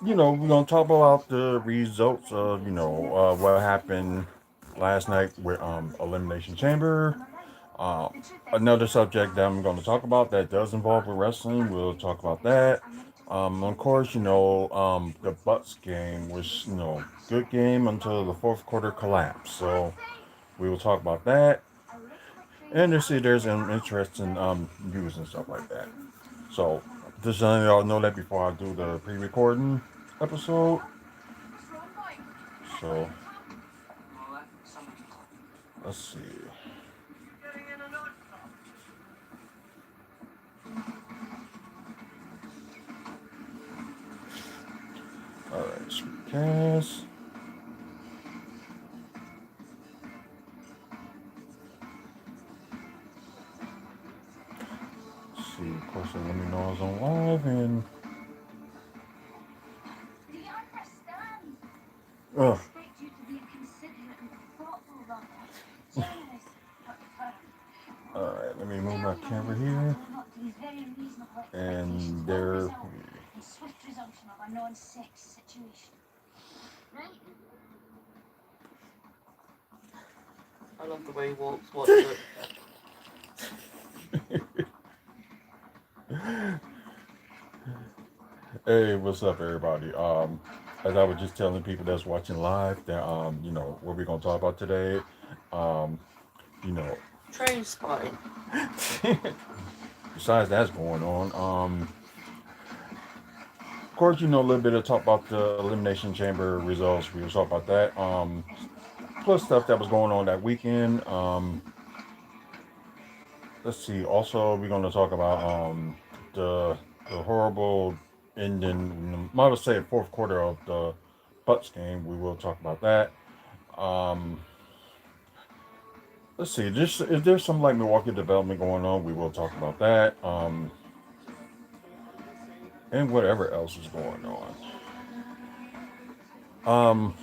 we're gonna talk about the results of what happened last night with Elimination Chamber. Another subject that I'm going to talk about that does involve with wrestling. We'll talk about that. Of course, the Bucks game was good game until the fourth quarter collapse. So we will talk about that, and to see there's some interesting news and stuff like that. So just letting y'all know that before I do the pre-recording episode. So let's see. All right, screencast. Let's see, of course, let me know I was on live and. Ugh. All right, let me move my camera here, and there. I love the way he walks. Watch it. Hey, what's up, everybody? As I was just telling people that's watching live that what we're gonna talk about today, um, you know, Train spotting. besides that's going on, of course, a little bit of talk about the Elimination Chamber results. We will talk about that. Plus stuff that was going on that weekend. Let's see. Also, we're gonna talk about the the horrible ending. I would say fourth quarter of the Bucks game. We will talk about that. Um, let's see. Just if there's some like Milwaukee development going on, we will talk about that. And whatever else is going on. Um,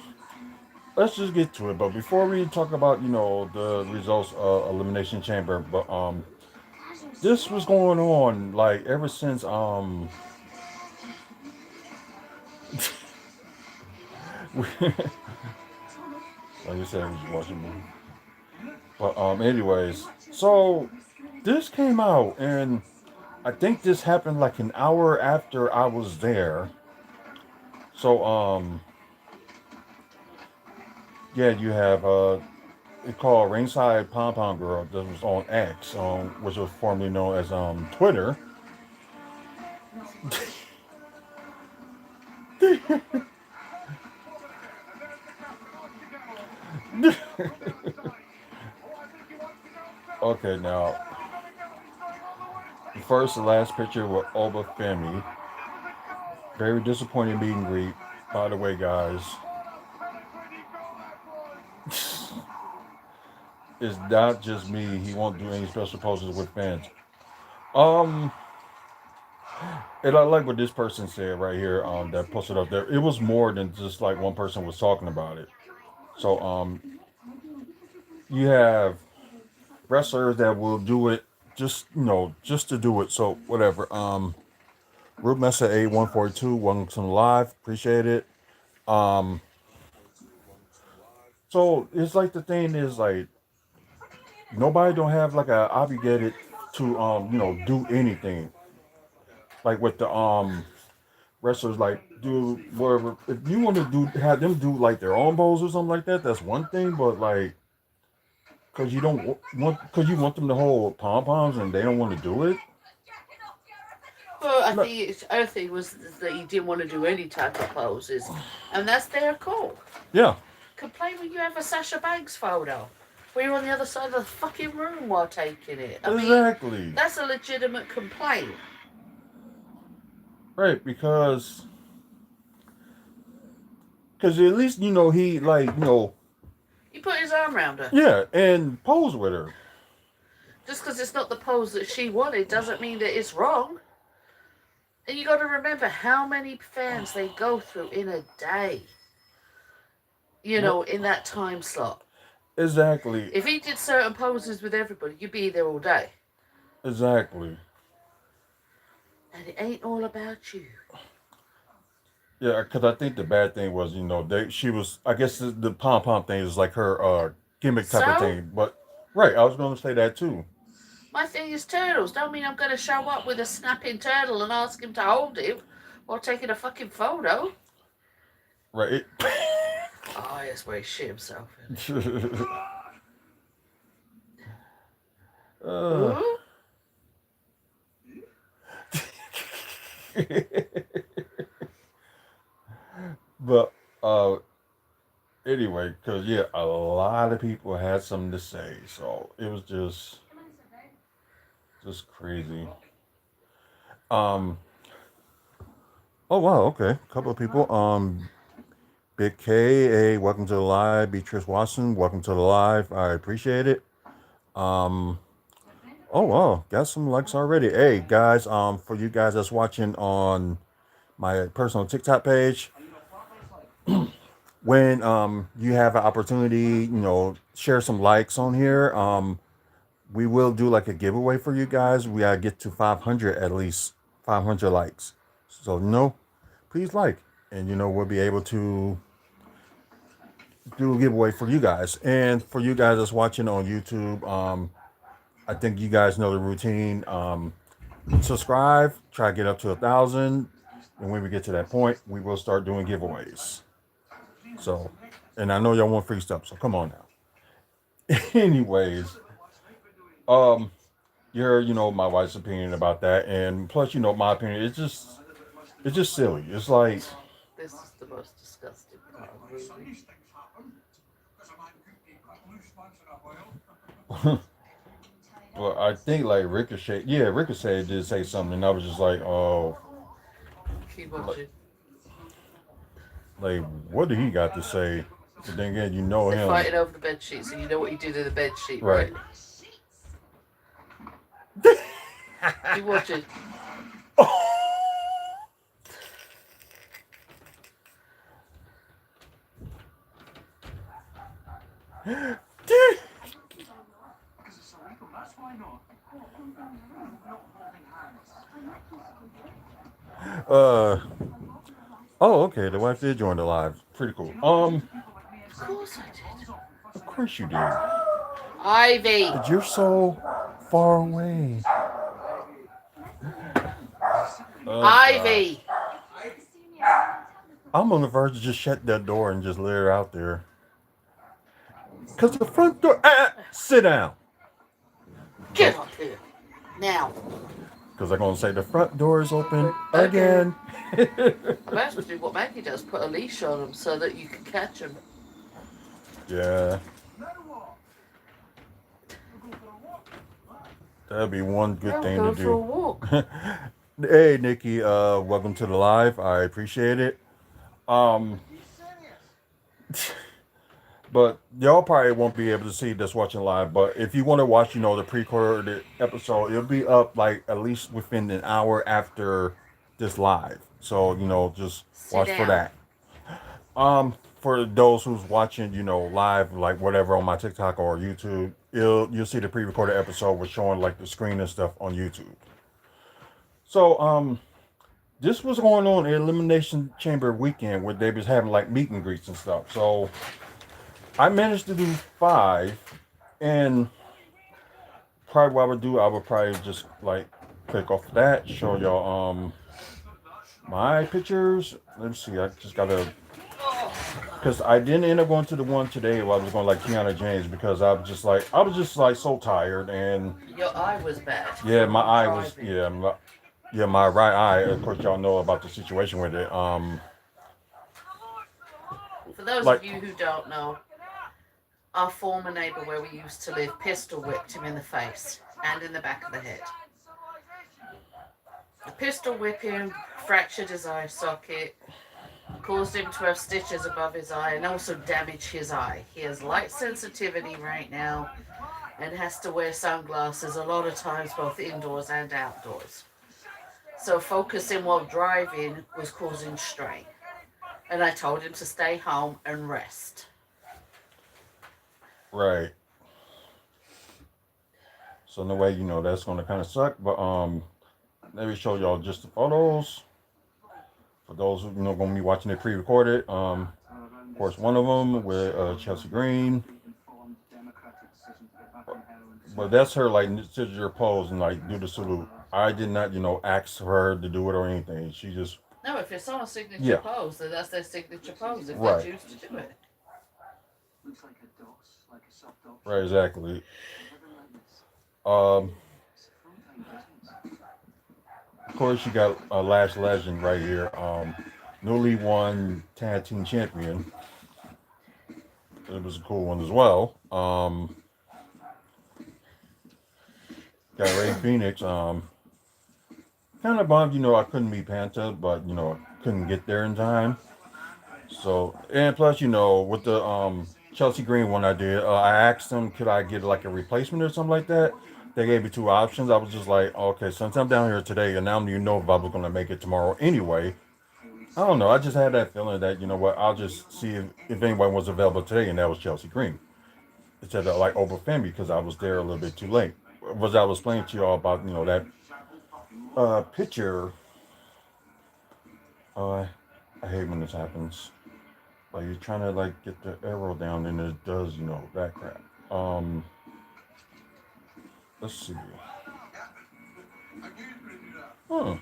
let's just get to it. But before we talk about the results of Elimination Chamber, but this was going on like ever since like I said, I was watching a movie. But anyways, so this came out, and I think this happened like an hour after I was there. So yeah, you have it called Ringside Pom Pom Girl that was on X, which was formerly known as Twitter. Okay, now the first and last picture with Oba Femi. Very disappointing meet and greet. By the way, guys, it's not just me. He won't do any special poses with fans. Um, and I like what this person said right here. That posted up there. It was more than just like one person was talking about it. So you have wrestlers that will do it just just to do it. So whatever. Root Mesa 8142, welcome to the live. Appreciate it. Um, so it's like the thing is like nobody don't have like a obligated to do anything like with the wrestlers like do whatever if you want to do have them do like their own pose or something like that, that's one thing, but like because you don't want because you want them to hold pom poms and they don't want to do it. Well, I No, think its other thing was that he didn't want to do any type of poses, and that's their call. yeah, Complain when you have a Sasha Banks photo, where you're on the other side of the fucking room while taking it. I mean, exactly, that's a legitimate complaint. right, because at least he like He put his arm around her. yeah, and pose with her. Just because it's not the pose that she wanted doesn't mean that it's wrong. And you got to remember how many fans they go through in a day, Well, in that time slot. exactly, If he did certain poses with everybody, you'd be there all day. exactly. And it ain't all about you. Yeah, because I think the bad thing was, she was. I guess the pom pom thing is like her gimmick type of So, thing. But right, I was going to say that too. my thing is turtles. Don't mean I'm going to show up with a snapping turtle and ask him to hold it while taking a fucking photo. Right. Oh, yes, where he shit himself in. uh, Ooh? but anyway, because yeah, a lot of people had something to say, so it was just crazy. Um. Oh wow. Okay. A couple of people. Big K. Hey, welcome to the live. Beatrice Watson. Welcome to the live. I appreciate it. Um. Oh wow. Got some likes already. Hey guys. For you guys that's watching on my personal TikTok page, when you have an opportunity, share some likes on here. We will do like a giveaway for you guys. We gotta get to 500 at least, 500 likes. So please like, and we'll be able to do a giveaway for you guys. And for you guys that's watching on YouTube, I think you guys know the routine. Subscribe, try to get up to 1,000, and when we get to that point, we will start doing giveaways. So, and I know y'all want free stuff, so come on now. Anyways, um, you heard, my wife's opinion about that, and plus, my opinion. It's just silly. It's like, This is the most disgusting part of the movie. well, I think like Ricochet. Yeah, Ricochet did say something, and I was just like, oh, Keep like, watching. like what do he got to say? But then again, you know They're him, fighting over the bed sheets, and you know what he did in the bed sheet, right? right? Keep watching. uh oh, okay. The wife did join the live. Pretty cool. Of course I did. Of course you did. Ivy. But you're so far away. Oh god. Ivy. I'm on the verge of just shut that door and just let her out there. Cause the front door. Sit down. Get Nope. up here. Now. Because I'm gonna say the front door is open Again. again. I might as well do what Maggie does, put a leash on them so that you can catch them. Yeah. That'd be one good Yeah, we're thing to going for a do. walk. Hey Nikki, welcome to the live. I appreciate it. Um, but y'all probably won't be able to see this watching live. But if you want to watch, the pre-recorded episode, it'll be up like at least within an hour after this live. So just Sit watch for down. that. For those who's watching, live, like whatever on my TikTok or YouTube, you'll see the pre-recorded episode with showing like the screen and stuff on YouTube. So this was going on at Elimination Chamber weekend where they was having like meet and greets and stuff. So I managed to do 5, and probably what I would do, I would probably just like click off that, show y'all my pictures. Let me see, I just gotta, because I didn't end up going to the one today where I was going like Kiana James because I was just like so tired, and Your eye was bad yeah, my from eye was, driving. my right eye. Of course, y'all know about the situation with it. For those Like of you who don't know, our former neighbour where we used to live pistol whipped him in the face and in the back of the head. The pistol whipping fractured his eye socket, caused him to have stitches above his eye, and also damaged his eye. He has light sensitivity right now and has to wear sunglasses a lot of times, both indoors and outdoors. So focusing while driving was causing strain. And I told him to stay home and rest. right. So in a way, that's gonna kind of suck. But let me show y'all just the photos for those who going to be watching it pre-recorded. Of course, one of them with Chelsea Green, but that's her like signature pose and like do the salute. I did not, ask her to do it or anything. She just, No, if it's on a signature yeah, pose, then that's their signature pose if they right, choose to do it. right, exactly. Um, of course, you got a Lash Legend right here. Newly won tag team champion. It was a cool one as well. Got Ray Phoenix. Kind of bummed, I couldn't meet Panta, but couldn't get there in time. So, and plus, with the Chelsea Green one I did, I asked them could I get like a replacement or something like that. They gave me two options. I was just like, okay, since I'm down here today, and now you know if I was gonna make it tomorrow anyway. I don't know. I just had that feeling that what, I'll just see if anyone was available today, and that was Chelsea Green. Instead of like over Femi because I was there a little bit too late. Was I was explaining to y'all about that picture. Uh, I hate when this happens. Like you're trying to like get the arrow down and it does, that crap. Let's see. Huh.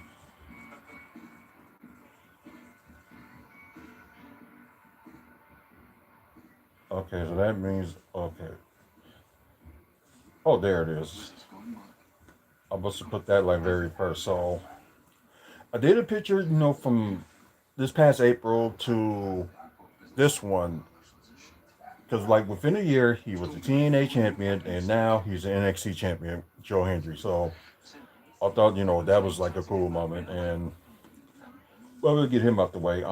Okay, so that means okay. Oh, there it is. I must have put that like very first. So I did a picture, from this past April to this one, because like within a year he was a TNA champion and now he's an NXT champion, Joe Hendry. So I thought that was like a cool moment, and well, we'll get him out the way.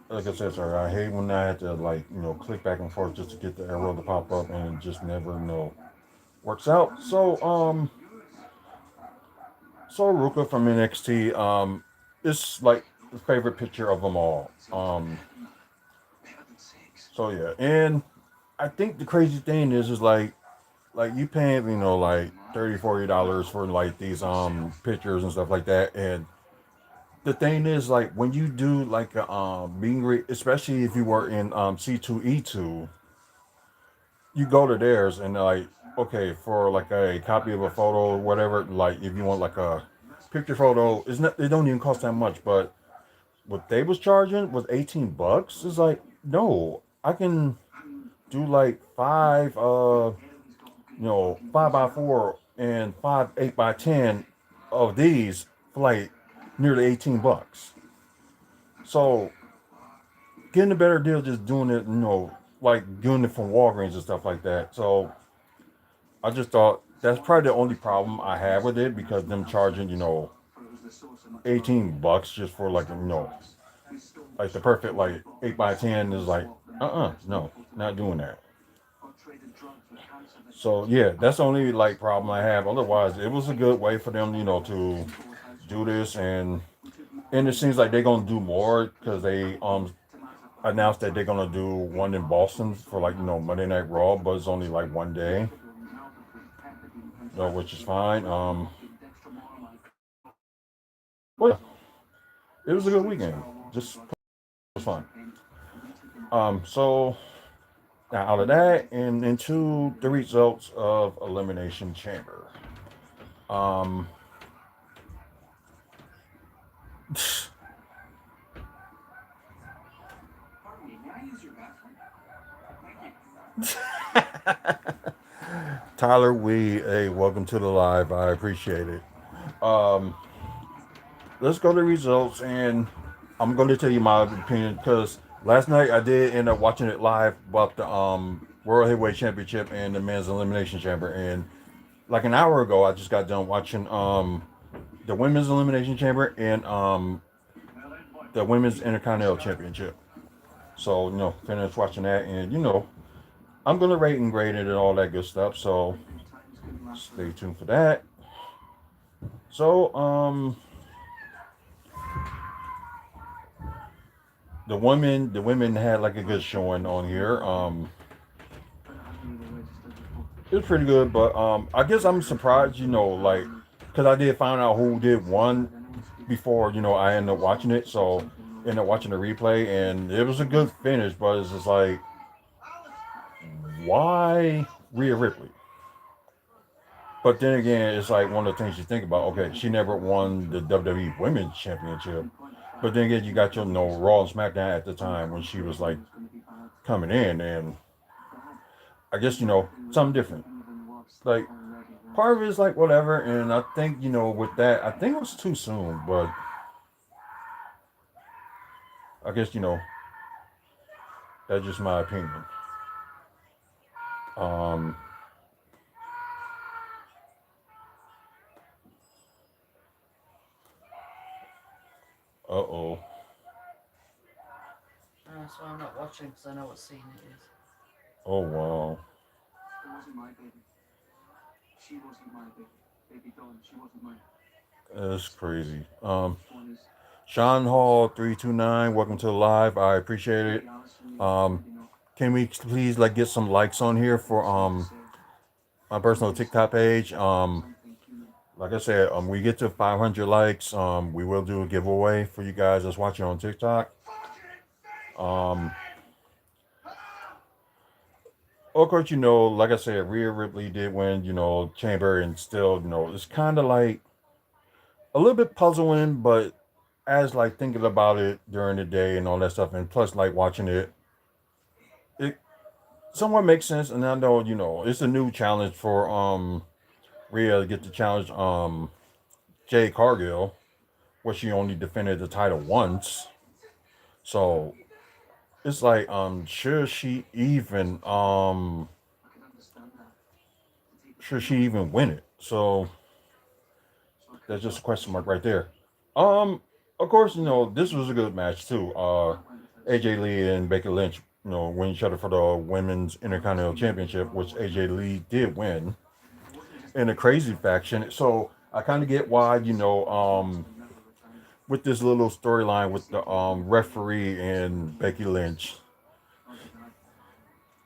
Like I said, sorry, I hate when I had to like click back and forth just to get the arrow to pop up, and it just never works out. So Ruka from NXT, it's like the favorite picture of them all. So yeah, and I think the crazy thing is like you paying like $30-$40 for like these pictures and stuff like that, and the thing is like when you do like a meet and greet, especially if you were in C2E2, you go to theirs and like okay for like a copy of a photo or whatever, like if you want like a picture photo, it's not, it don't even cost that much, but what they was charging was $18. It's like no, I can do like five 5x4 and five 8x10 of these for like nearly $18. So getting a better deal just doing it, like doing it from Walgreens and stuff like that. So I just thought that's probably the only problem I have with it because them charging, $18 just for like like the perfect like 8x10 is like no, not doing that. So yeah, that's the only like problem I have. Otherwise, it was a good way for them, to do this, and it seems like they're gonna do more because they announced that they're gonna do one in Boston for like Monday Night Raw, but it's only like one day, which is fine. Well, yeah, it was a good weekend. Just it was fun. So now out of that and into the results of Elimination Chamber. Um, Tyler Wee, hey, welcome to the live. I appreciate it. Um, let's go to the results, and I'm going to tell you my opinion because last night I did end up watching it live about the World Heavyweight Championship and the Men's Elimination Chamber, and like an hour ago I just got done watching the Women's Elimination Chamber and the Women's Intercontinental Championship. So finished watching that, and I'm gonna rate and grade it and all that good stuff. So stay tuned for that. So the women had like a good showing on here. It was pretty good, but I guess I'm surprised. Like because I did find out who did won before I ended up watching it. So ended up watching the replay, and it was a good finish. But it's just like, why Rhea Ripley? But then again, it's like one of the things you think about. Okay, she never won the WWE Women's Championship, but then again, you got your Raw and SmackDown at the time when she was like coming in, and I guess something different. Like part of it is like whatever, and I think with that, I think it was too soon, but I guess that's just my opinion. Um, uh-oh. That's why I'm not watching because I know what scene it is. Oh wow. That's crazy. Sean Hall 329, welcome to the live. I appreciate it. Um, can we please like get some likes on here for my personal TikTok page? Like I said, we get to 500 likes. We will do a giveaway for you guys that's watching on TikTok. Um, of course, like I said, Rhea Ripley did win, Chamber, and still, it's kind of like a little bit puzzling, but as like thinking about it during the day and all that stuff, and plus like watching it, it somewhat makes sense. And I know, it's a new challenge for Rhea to get to challenge Jay Cargill, where she only defended the title once. So it's like, should she even win it? So that's just a question mark right there. Um, of course, this was a good match too. AJ Lee and Becky Lynch, win each other for the Women's Intercontinental Championship, which AJ Lee did win in a crazy faction. So I kind of get why, with this little storyline with the referee and Becky Lynch,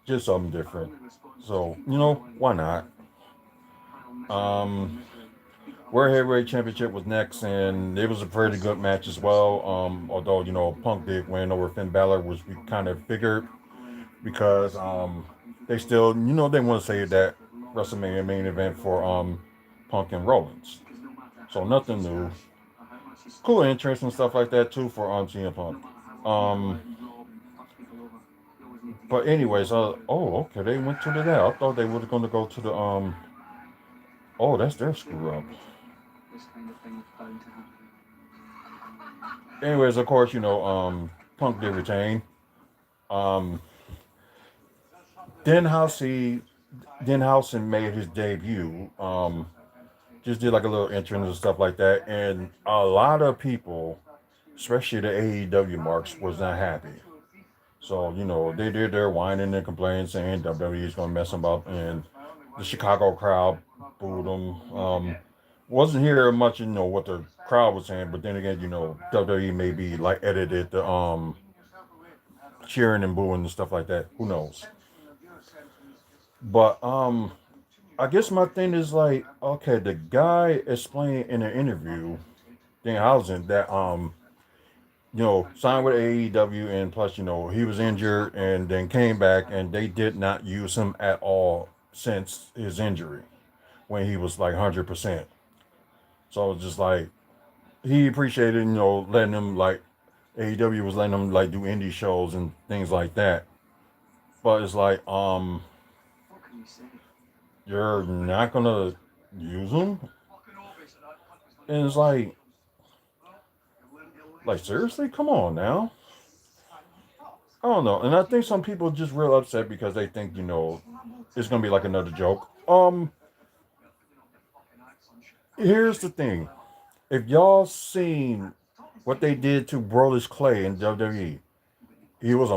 just something different. So why not? Um, World Heavyweight Championship was next, and it was a pretty good match as well. Although Punk did win over Finn Balor, which we kind of figured because they still they want to say that WrestleMania main event for Punk and Rollins. So nothing new. Cool entrance and stuff like that too for CM Punk. Um, but anyways, oh okay, they went to the that. I thought they were going to go to the Oh, that's their screw up. Anyways, of course, Punk did retain. Um, Denhausen Denhausen made his debut. Just did like a little entrance and stuff like that, and a lot of people, especially the AEW marks, was not happy. So they did their whining and complaining, saying WWE is going to mess them up, and the Chicago crowd booed them. Wasn't here much, what the crowd was saying, but then again, WWE maybe like edited the cheering and booing and stuff like that. Who knows? But I guess my thing is like, okay, the guy explained in an interview, Danhausen, that signed with AEW, and plus, he was injured and then came back, and they did not use him at all since his injury when he was like 100%. So it's just like he appreciated, letting him like AEW was letting him like do indie shows and things like that. But it's like, you're not gonna use him, and it's like seriously, come on now. I don't know, and I think some people just real upset because they think it's gonna be like another joke. Here's the thing: if y'all seen what they did to Brodus Clay in WWE, he was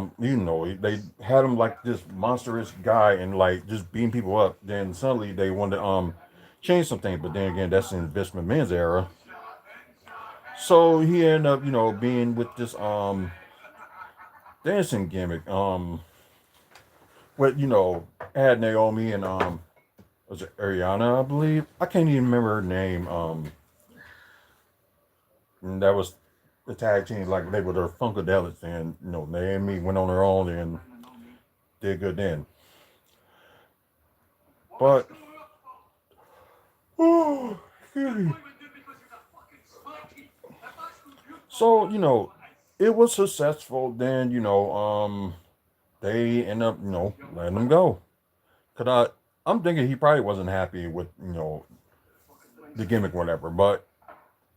they had him like this monstrous guy and like just beating people up. Then suddenly they wanted to change some things, but then again, that's in Vince McMahon's era. So he ended up being with this dancing gimmick. With had Naomi and was it Ariana, I believe. I can't even remember her name. And that was the tag team, like they were their Funkadelics, and Naomi went on her own and did good then. But oh, so it was successful. Then they end up letting him go. Cause I'm thinking he probably wasn't happy with the gimmick, or whatever. But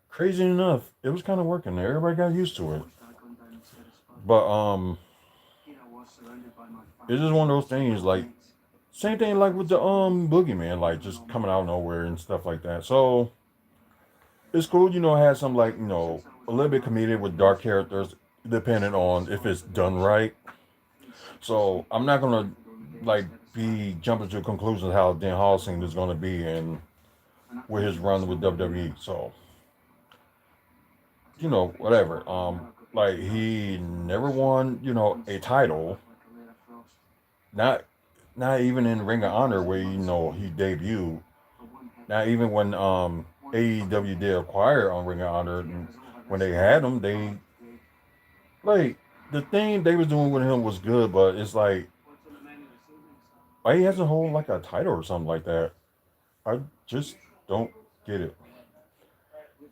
crazy enough, it was kind of working. Everybody got used to it. But it's just one of those things. Like same thing like with the boogeyman, like just coming out of nowhere and stuff like that. So it's cool. It has some like a little bit comedic with dark characters, depending on if it's done right. So I'm not gonna like be jumping to conclusions how Dan Hallsing is gonna be and with his run with WWE. So whatever. Like he never won, a title. Not not even in Ring of Honor where he debuted. Not even when AEW did acquire on Ring of Honor, and when they had him, they like the thing they was doing with him was good, but it's like why he hasn't hold like a title or something like that. I just don't get it.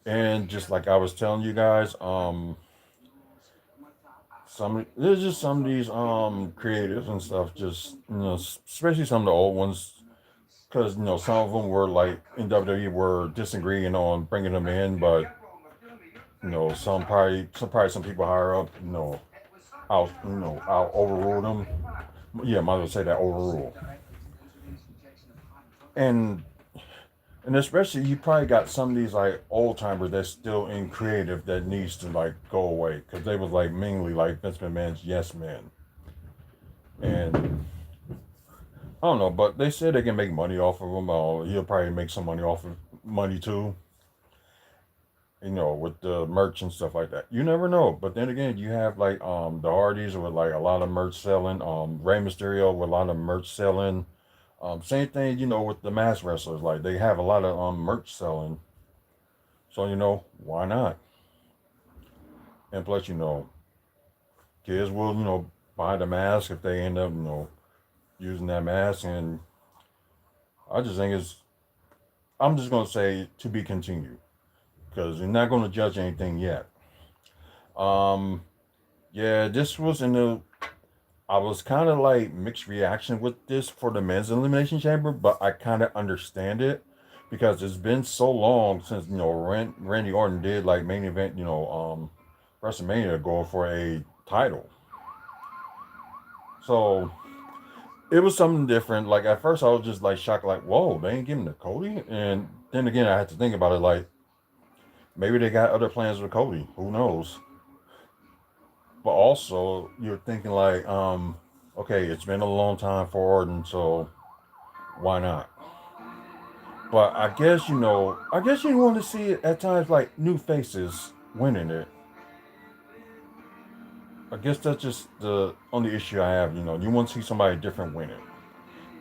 And just like I was telling you guys, there's just some of these creatives and stuff, just especially some of the old ones, because some of them were like in WWE were disagreeing on bringing them in, but some people higher up, I'll overrule them. Yeah, might as well say that overrule. And and especially you probably got some of these like old timers that's still in creative that needs to like go away because they was like mainly like Vince McMahon's yes men. And I don't know, but they said they can make money off of him. He'll probably make some money off of money too. With the merch and stuff like that. You never know. But then again, you have like the Hardys with like a lot of merch selling. Rey Mysterio with a lot of merch selling. Same thing, with the mass wrestlers. Like they have a lot of merch selling. So why not? And plus, kids will buy the mask if they end up using that mask. And I just think I'm just gonna say to be continued because you're not gonna judge anything yet. Um, yeah, this was in the. I was kind of like mixed reaction with this for the men's elimination chamber, but I kind of understand it because it's been so long since Randy Orton did like main event WrestleMania going for a title. So it was something different. Like at first, I was just like shocked, like whoa, they ain't giving to Cody. And then again, I had to think about it, like maybe they got other plans with Cody. Who knows? But also, you're thinking like, okay, it's been a long time for Orton, so why not? But I guess you want to see it at times like new faces winning it. I guess that's just the only issue I have. You want to see somebody different win it.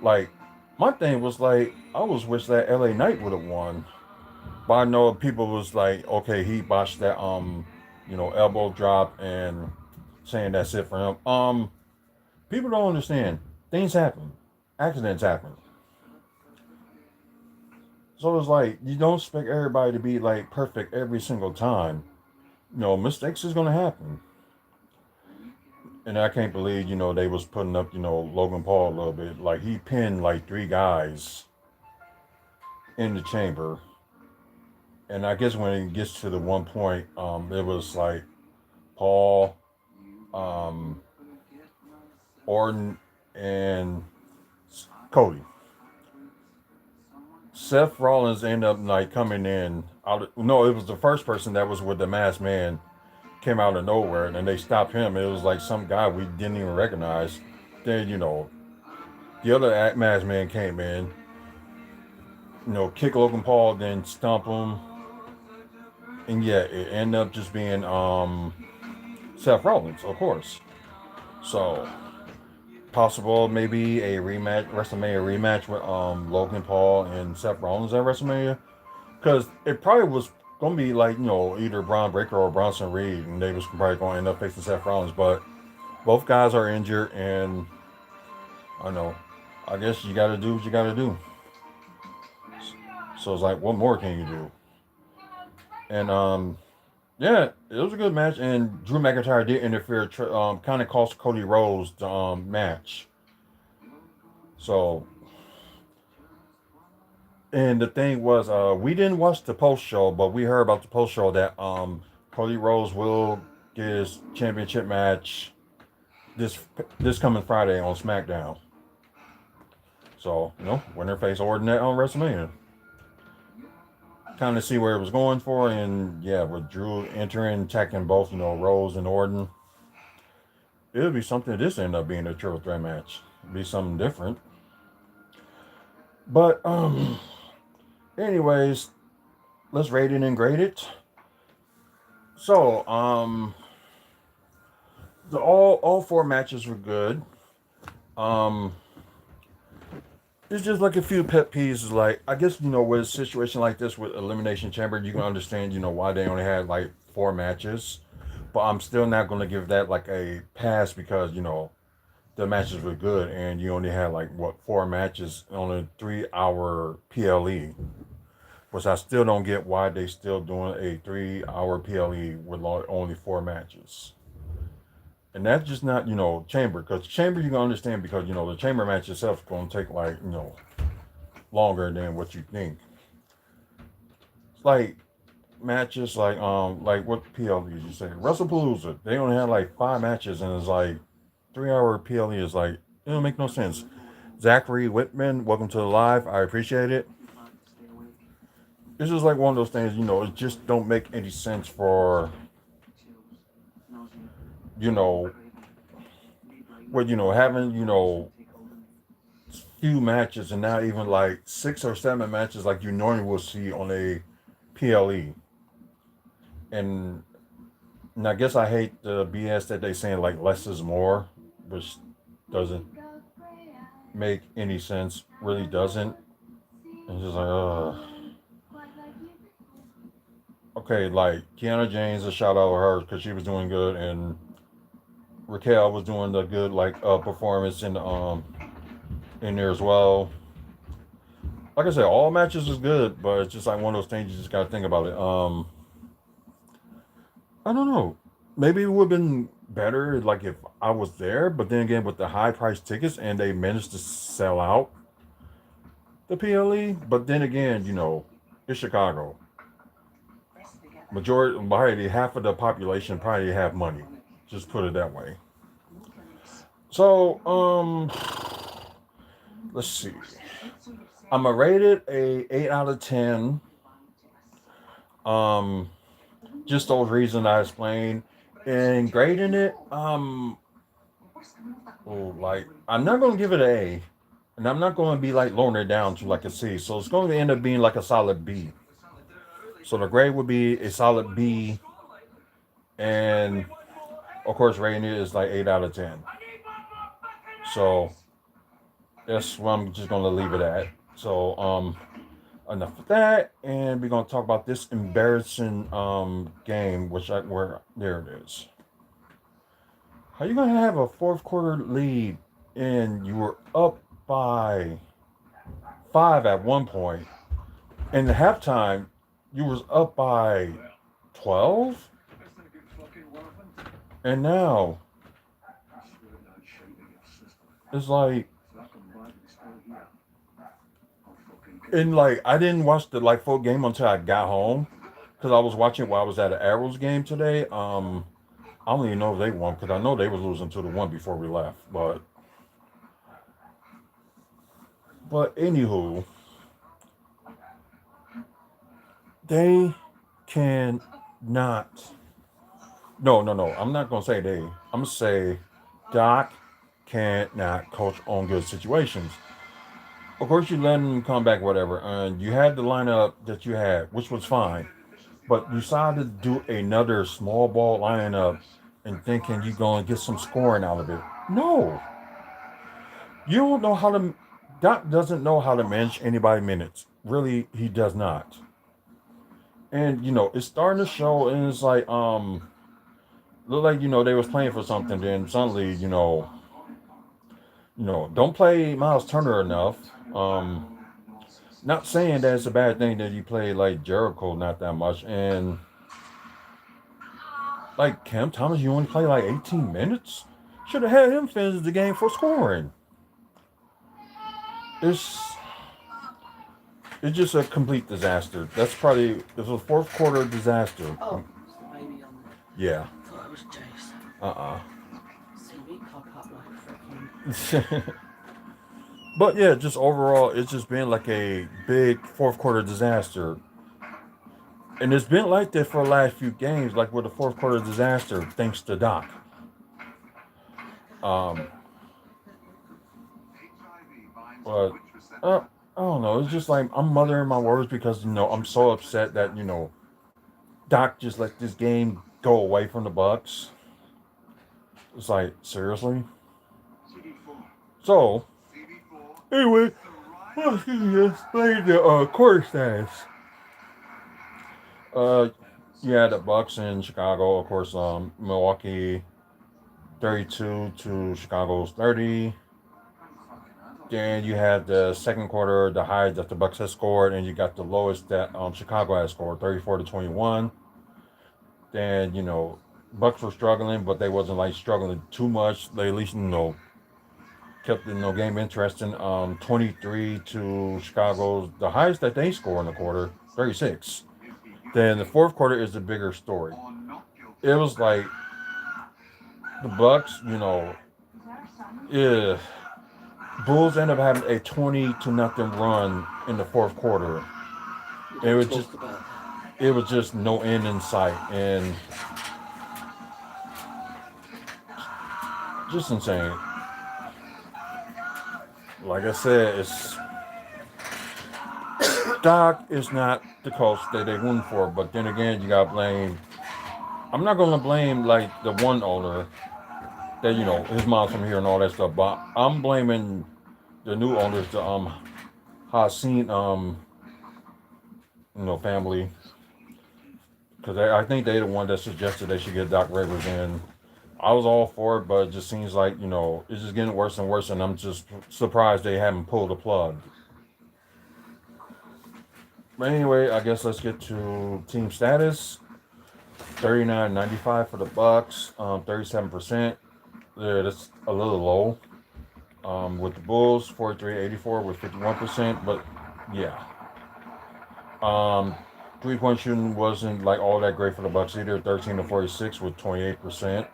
Like my thing was like, I was wish that LA Knight would have won, but I know people was like, okay, he botched that elbow drop and saying that's it for him. People don't understand. Things happen. Accidents happen. So it's like you don't expect everybody to be like perfect every single time. Mistakes is gonna happen. And I can't believe, they was putting up, Logan Paul a little bit. Like he pinned like three guys in the chamber. And I guess when it gets to the one point, it was like Paul, um, Orton, and Cody. Seth Rollins ended up like coming in no, it was the first person that was with the masked man came out of nowhere and then they stopped him. It was like some guy we didn't even recognize. Then, the other masked man came in, kick Logan Paul, then stomp him. And yeah, it ended up just being Seth Rollins, of course. So possible maybe a rematch, WrestleMania rematch with Logan Paul and Seth Rollins at WrestleMania, because it probably was gonna be like either Braun Breaker or Bronson Reed, and they was probably going to end up facing Seth Rollins, but both guys are injured, and I don't know. I guess you got to do what you got to do. So it's like, what more can you do? And yeah, it was a good match, and Drew McIntyre did interfere, kind of cost Cody Rhodes the match. So, and the thing was, we didn't watch the post show, but we heard about the post show that Cody Rhodes will get his championship match this this coming Friday on SmackDown. So winner face Orton on WrestleMania. Kind of see where it was going for, and yeah, with Drew entering, attacking both Rose and Orton, it would be something. This end up being a triple threat match. It'd be something different. But anyways, let's rate it and grade it. So the all four matches were good. Um, it's just like a few pet peeves. Like I guess with a situation like this with Elimination Chamber, you can understand why they only had like four matches. But I'm still not going to give that like a pass because the matches were good and you only had like what four matches on a 3 hour PLE. Which I still don't get why they still doing a 3 hour PLE with only four matches. And that's just not chamber, because chamber you can understand because the chamber match itself is going to take like longer than what you think. It's like matches like what PLE did you say? WrestlePalooza. They only had like five matches and it's like 3 hour PLE is like it don't make no sense. Zachary Whitman, welcome to the live. I appreciate it. It's just like one of those things, it just don't make any sense for you know what having few matches and not even like 6 or 7 matches like you normally will see on a PLE. And I guess I hate the BS that they saying like less is more, which doesn't make any sense. Really doesn't. It's just like, okay, like Kiana James, a shout out to her because she was doing good, and Raquel was doing the good like performance in there as well. Like I said, all matches was good, but it's just like one of those things you just gotta think about it. I don't know. Maybe it would have been better like if I was there, but then again with the high price tickets and they managed to sell out the PLE. But then again, it's Chicago. Majority, probably half of the population probably have money. Just put it that way. So, let's see. I'm gonna rate it a 8 out of 10. Um, just those reasons I explained. And grading it, like I'm not gonna give it an A, and I'm not gonna be like lowering it down to like a C. So it's going to end up being like a solid B. So the grade would be a solid B, and of course rating it is like 8 out of 10. So that's what I'm just gonna leave it at. So enough of that, and we're gonna talk about this embarrassing game, where there it is. How you gonna have a fourth quarter lead and you were up by 5 at one point, and the halftime you was up by 12, and now it's like, and like I didn't watch the like full game until I got home because I was watching while I was at an Arrows game today. I don't even know if they won because I know they was losing 2-1 before we left. But anywho, they can not. No, no, no. I'm not gonna say they. I'm gonna say Doc cannot coach on good situations. Of course, you let him come back, whatever, and you had the lineup that you had, which was fine. But you decided to do another small ball lineup and thinking you're gonna get some scoring out of it. No, You don't know how to. Doc doesn't know how to manage anybody minutes. Really, he does not. And it's starting to show, and it's like look like they was playing for something. Then suddenly, don't play Miles Turner enough. Not saying that it's a bad thing that you play like Jericho not that much, and like Cam Thomas, you only play like 18 minutes. Should have had him finish the game for scoring. It's it's just a complete disaster. That's probably it's a fourth quarter disaster. Oh, it's the baby on there. Yeah. I thought it was Jace. Uh See me pop up like freaking. uh But yeah, just overall, it's just been like a big fourth quarter disaster. And it's been like that for the last few games, like with the fourth quarter disaster, thanks to Doc. Um, but I don't know. It's just like I'm mothering my words because I'm so upset that Doc just let this game go away from the Bucks. It's like seriously. So anyway, excuse me, let's play the quarter stats. Uh, yeah, the Bucks in Chicago, of course. Milwaukee 32 to Chicago's 30. Then you had the second quarter, the highest that the Bucks had scored, and you got the lowest that Chicago had scored, 34 to 21. Then Bucks were struggling, but they wasn't like struggling too much. They at least kept the game interesting. 23 to Chicago's the highest that they scored in the quarter, 36. Then the fourth quarter is the bigger story. It was like the Bucks, yeah, Bulls end up having a 20 to nothing run in the fourth quarter. It was just it was just no end in sight and just insane. Like I said, it's Doc is not the coach that they won for, but then again, you gotta blame. I'm not gonna blame like the one owner that his mom's from here and all that stuff, but I'm blaming the new owners, the Hassan family, because I think they the one that suggested they should get Doc Rivers in. I was all for it, but it just seems like it's just getting worse and worse, and I'm just surprised they haven't pulled the plug. But anyway, I guess let's get to team status. 39.95 for the Bucks, 37%. Yeah, that's a little low. With the Bulls, 43.84 with 51%, but yeah. Um, 3-point shooting wasn't like all that great for the Bucks either. 13 to 46 with 28%.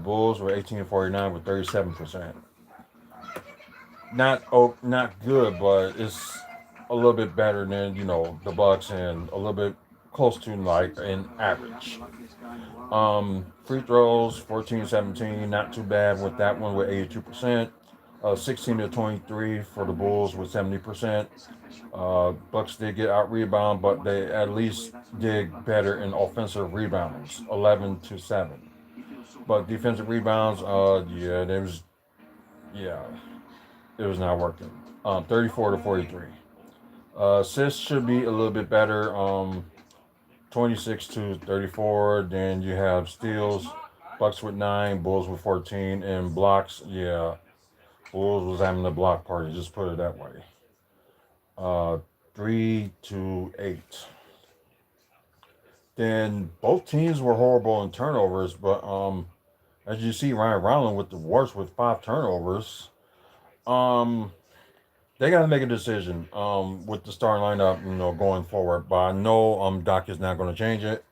Bulls were 18 to 49 with 37%. Not good, but it's a little bit better than the Bucks and a little bit close to like an average. Free throws 14-17, not too bad with that one with 82%. 16 to 23 for the Bulls with 70%. Bucks did get out rebound, but they at least did better in offensive rebounds, 11 to 7. But defensive rebounds, yeah, it was not working. 34 to 43. Assists should be a little bit better. 26 to 34. Then you have steals, Bucks with 9, Bulls with 14, and blocks. Yeah, Bulls was having a block party. Just put it that way. Uh, 3 to 8. Then both teams were horrible in turnovers, but as you see, Ryan Rowland with the worst with 5 turnovers. Um, they got to make a decision with the starting lineup, going forward. But I know Doc is not going to change it.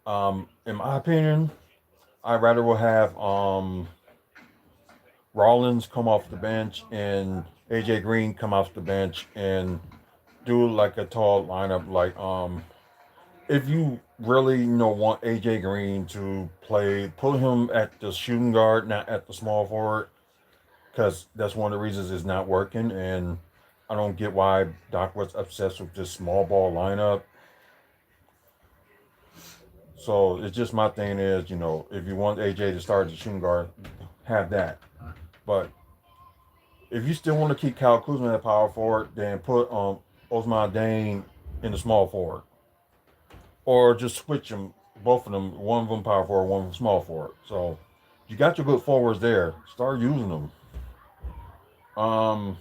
In my opinion, I'd rather will have Rollins come off the bench and AJ Green come off the bench and do like a tall lineup. Like if you really want AJ Green to play, put him at the shooting guard, not at the small forward, because that's one of the reasons it's not working. And I don't get why Doc was obsessed with this small ball lineup. So it's just my thing is, if you want AJ to start as a shooting guard, have that. But If you still want to keep Kyle Kuzma at power forward, then put Osman Dane in the small forward, or just switch them, both of them, one of them power forward, one of them small forward. So you got your good forwards there. Start using them. Um,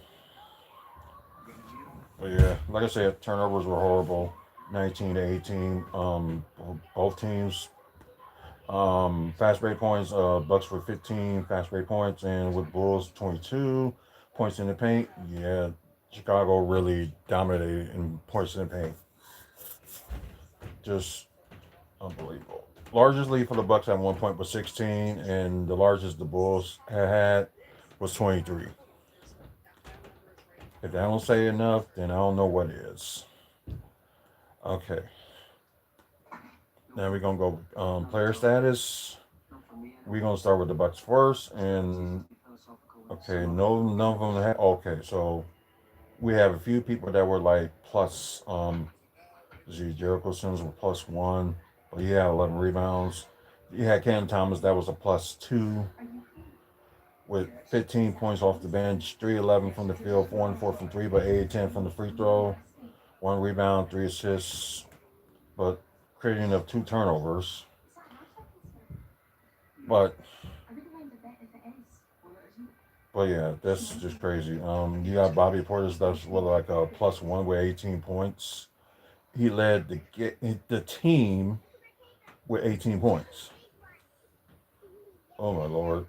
but yeah, like I said, turnovers were horrible. 19-18. Both teams. Fast break points. Bucks were 15 fast break points, and with Bulls 22 points in the paint. Yeah, Chicago really dominated in points in the paint. Just unbelievable. Largest lead for the Bucks at 1 point was 16, and the largest the Bulls had was 23. If that don't say enough, then I don't know what is. Okay, now we're gonna go player status. We're gonna start with the Bucks first, and okay, no, none of them have. Okay, so we have a few people that were like plus. See, Jericho Sims was +1, but he had 11 rebounds. You had Cam Thomas that was a +2 with 15 points off the bench, 3-11 from the field, 1-4 from three, but 8-10 from the free throw, 1 rebound, 3 assists, but creating of 2 turnovers. But yeah, that's just crazy. You got Bobby Portis that's with like a +1 with 18 points. He led the team with 18 points. Oh my lord.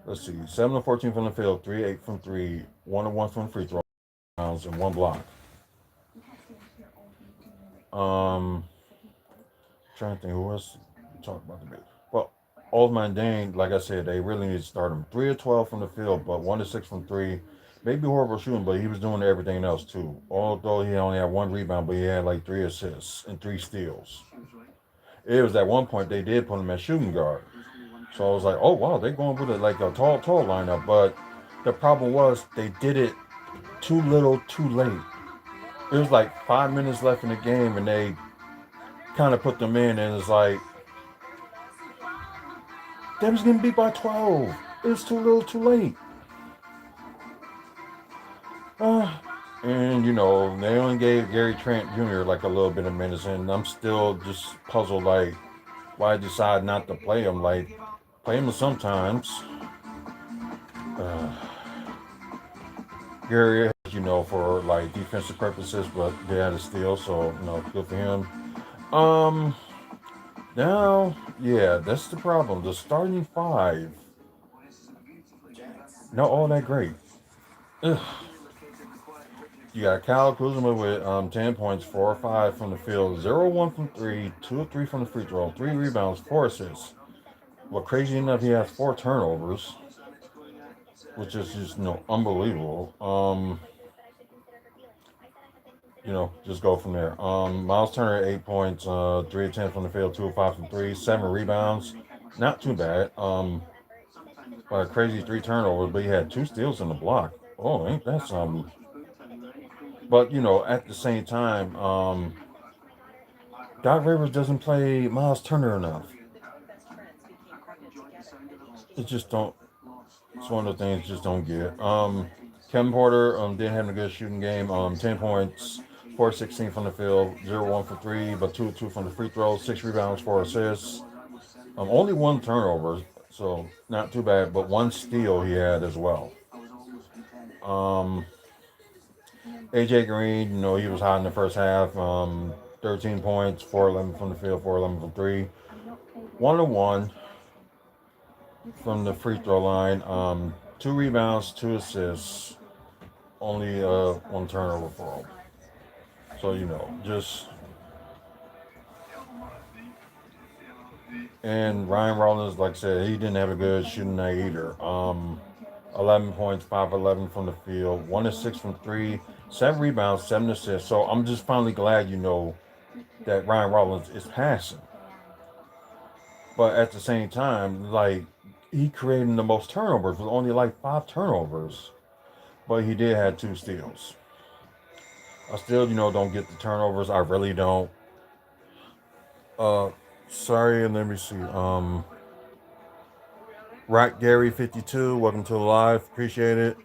Let's see. 7 of 14 from the field, 3-8 from three, 1 of 1 from free throws, and 1 block. Um, Trying to think who else to talk about the bit. Well, Osman Dane, like I said, they really need to start him. 3 of 12 from the field, but 1 of 6 from three. Maybe horrible shooting, but he was doing everything else too. Although he only had 1 rebound, but he had like 3 assists and 3 steals. It was at one point they did put him at shooting guard. So I was like, oh wow, they're going with it like a tall lineup. But the problem was they did it too little, too late. It was like 5 minutes left in the game, and they kind of put them in, and it's like they was getting beat by 12. It was too little, too late. Uh, and they only gave Gary Trent Jr. like a little bit of minutes, and I'm still just puzzled like why I decide not to play him. Like play him sometimes. Uh, Gary, for like defensive purposes, but they had a steal, so good for him. Um, Now, yeah, that's the problem. The starting five, not all that great. Ugh. You got Kyle Kuzma with 10 points, 4 or 5 from the field, 0-1 from three, 2 of 3 from the free throw, 3 rebounds, 4 assists. Well, crazy enough, he has 4 turnovers, which is just unbelievable. Just go from there. Miles Turner 8 points, 3 of 10 from the field, 2 of 5 from three, 7 rebounds, not too bad. By a crazy 3 turnovers, but he had 2 steals in the block. Oh, ain't that something? But at the same time, Doc Rivers doesn't play Miles Turner enough. It just don't. It's one of the things just don't get. Kevin Porter did have a good shooting game. 10 points, 4-16 from the field, 0-1 for three, but 2-2 from the free throw, 6 rebounds, 4 assists. Only 1 turnover, so not too bad. But 1 steal he had as well. Um, AJ Green, he was hot in the first half. 13 points, 4-11 from the field, 4-11 from three, 1-1 from the free throw line. 2 rebounds, 2 assists, only 1 turnover for him. So just and Ryan Rollins, like I said, he didn't have a good shooting night either. 11 points, 5-11 from the field, 1 of 6 from three, 7 rebounds, 7 assists. So I'm just finally glad that Ryan Rollins is passing. But at the same time, like he created the most turnovers with only like 5 turnovers. But he did have 2 steals. I still, don't get the turnovers. I really don't. Uh Sorry, let me see. Rock Gary 52, welcome to the live. Appreciate it.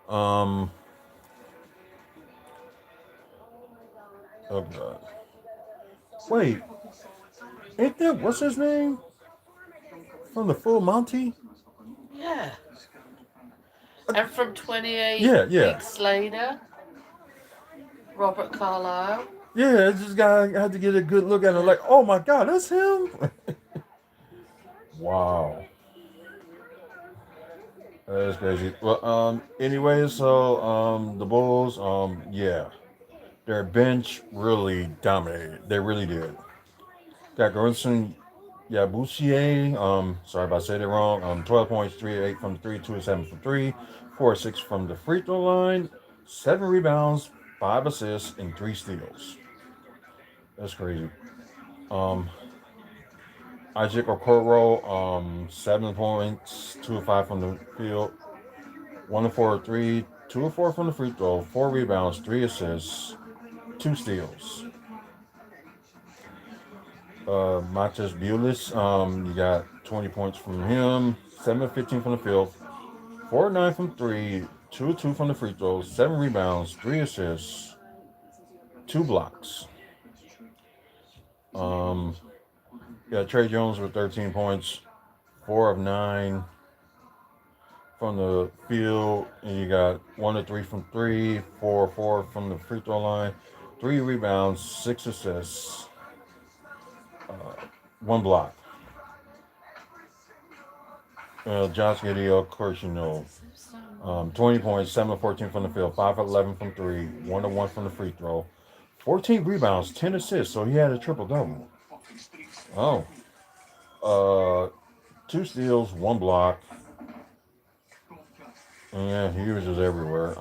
Um, oh god. Wait, ain't that what's his name from the Full Monty? Yeah. And from 28 Yeah, yeah, Weeks Later, Robert Carlyle. yeah. This guy had to get a good look at him. Yeah. Like, oh my god, that's him. Wow, that's crazy. Well, anyway, so the Bulls, yeah, their bench really dominated. They really did. Got Gerson Yabusie, sorry if I said it wrong. 12 points, 3 8 from the three, 2 7 from three, 4 6 from the free throw line, 7 rebounds, 5 assists, and 3 steals. That's crazy. Um, Isaac Okoro, 7 points, 2 of 5 from the field, 1 of 4 3, 2 of 4 from the free throw, 4 rebounds, 3 assists, 2 steals. Matas Bulis, you got 20 points from him, 7 of 15 from the field, 4 of 9 from three, 2 of 2 from the free throws, 7 rebounds, 3 assists, 2 blocks. Um, you got Trey Jones with 13 points, 4 of 9 from the field, and you got 1 of 3 from three, 4 of 4 from the free throw line, 3 rebounds, 6 assists, 1 block. Josh Giddey, of course, 20 points, 7 of 14 from the field, 5 of 11 from three, 1 of 1 from the free throw, 14 rebounds, 10 assists. So he had a triple double. Oh, uh, 2 steals, 1 block. Yeah, he was just everywhere.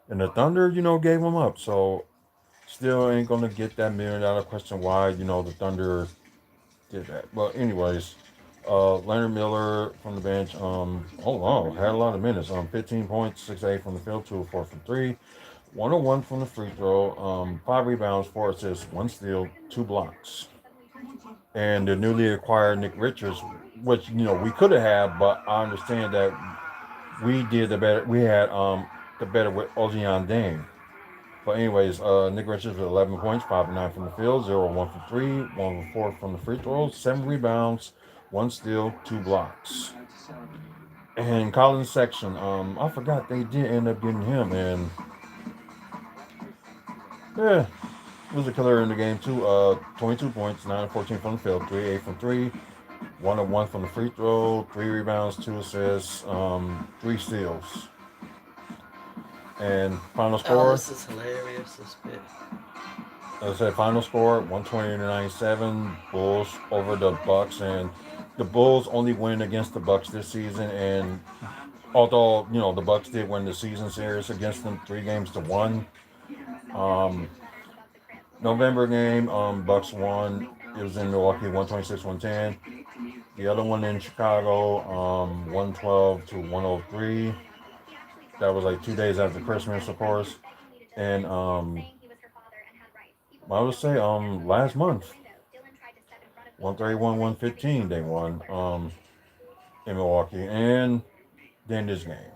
And the Thunder, gave him up. So still ain't gonna get that $1 million question why the Thunder did that. But anyways, Leonard Miller from the bench. Oh wow, had a lot of minutes. 15 points, 6 of 8 from the field, 2 of 4 from three, 1 of 1 from the free throw. 5 rebounds, 4 assists, 1 steal, 2 blocks. And the newly acquired Nick Richards, which we could have had, but I understand that we did the better. We had the better with Ojian Dane. But anyways, Nick Richards with 11 points, 5 of 9 from the field, 0 of 1 from three, 1 of 4 from the free throws, 7 rebounds, 1 steal, 2 blocks. And Collins section, I forgot they did end up getting him, and yeah, was a killer in the game too. 22 points, 9 of 14 from the field, 3 of 8 from three, 1 of 1 from the free throw, 3 rebounds, 2 assists, 3 steals. And final Oh, score, this is hilarious, this bit. as I said, final score 120 to 97. Bulls over the Bucks, and the Bulls only win against the Bucks this season. And although the Bucks did win the season series against them 3 games to 1, um, November game, Bucks won. It was in Milwaukee, 126-110. The other one in Chicago, 112-103. That was like 2 days after Christmas, of course. And I would say last month, 131-115 they won in Milwaukee. And then this game.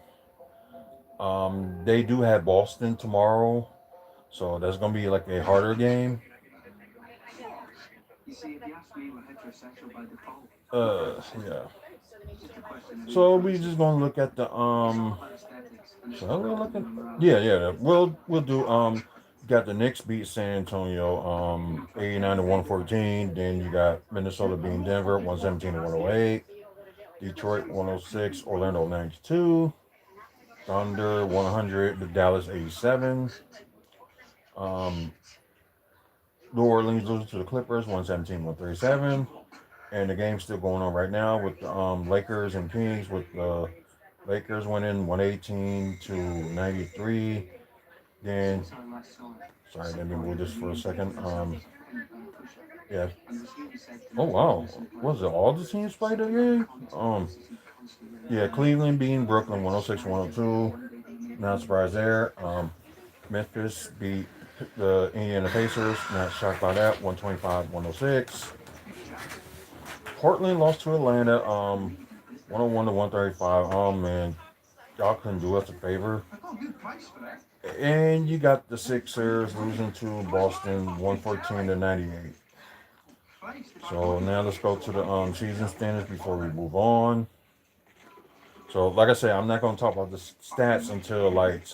They do have Boston tomorrow, so that's gonna be like a harder game. Yeah. So we just gonna look at the So how we looking? Yeah, yeah. We'll do got the Knicks beat San Antonio 89-114. Then you got Minnesota beating Denver 117-108. Detroit 106, Orlando 92, Thunder 100, the Dallas 87. Um, New Orleans loses to the Clippers 117-137. And the game's still going on right now with the Lakers and Kings, with the Lakers winning 118-93. Then, sorry, let me move this for a second. Yeah. Oh wow, was it all the teams played the game? Yeah, Cleveland beating Brooklyn 106-102. Not surprised there. Memphis beat the Indiana Pacers. Not shocked by that. 125-106. Portland lost to Atlanta, 101 to 135. Oh man, y'all couldn't do us a favor. And you got the Sixers losing to Boston 114 to 98. So now let's go to the season standings before we move on. So like I said, I'm not going to talk about the stats until like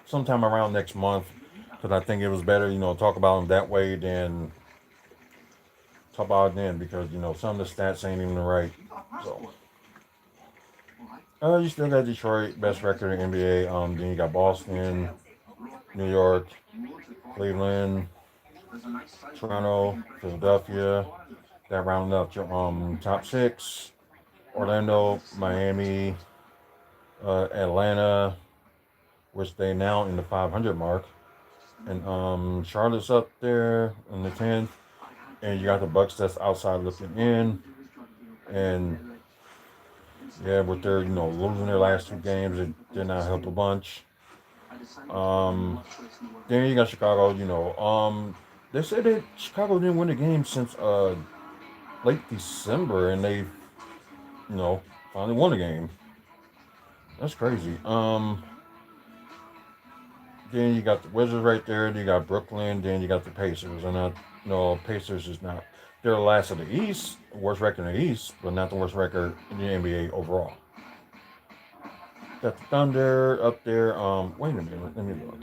sometime around next month because I think it was better, talk about them that way than talk about it then because some of the stats ain't even right. So you still got Detroit, best record in NBA. Then you got Boston, New York, Cleveland, Toronto, Philadelphia. That rounded up your top six. Orlando, Miami, Atlanta, which they now in the 500 mark, and Charlotte's up there in the 10th, and you got the Bucks that's outside looking in, and yeah, with their losing their last two games, it did not help a bunch. Um, then you got Chicago. They said that Chicago didn't win a game since late December, and they finally won a game. That's crazy. Then you got the Wizards right there. Then you got Brooklyn. Then you got the Pacers. And Pacers is not. They're the last of the East, worst record in the East, but not the worst record in the NBA overall. Got the Thunder up there. Wait a minute. Let me look.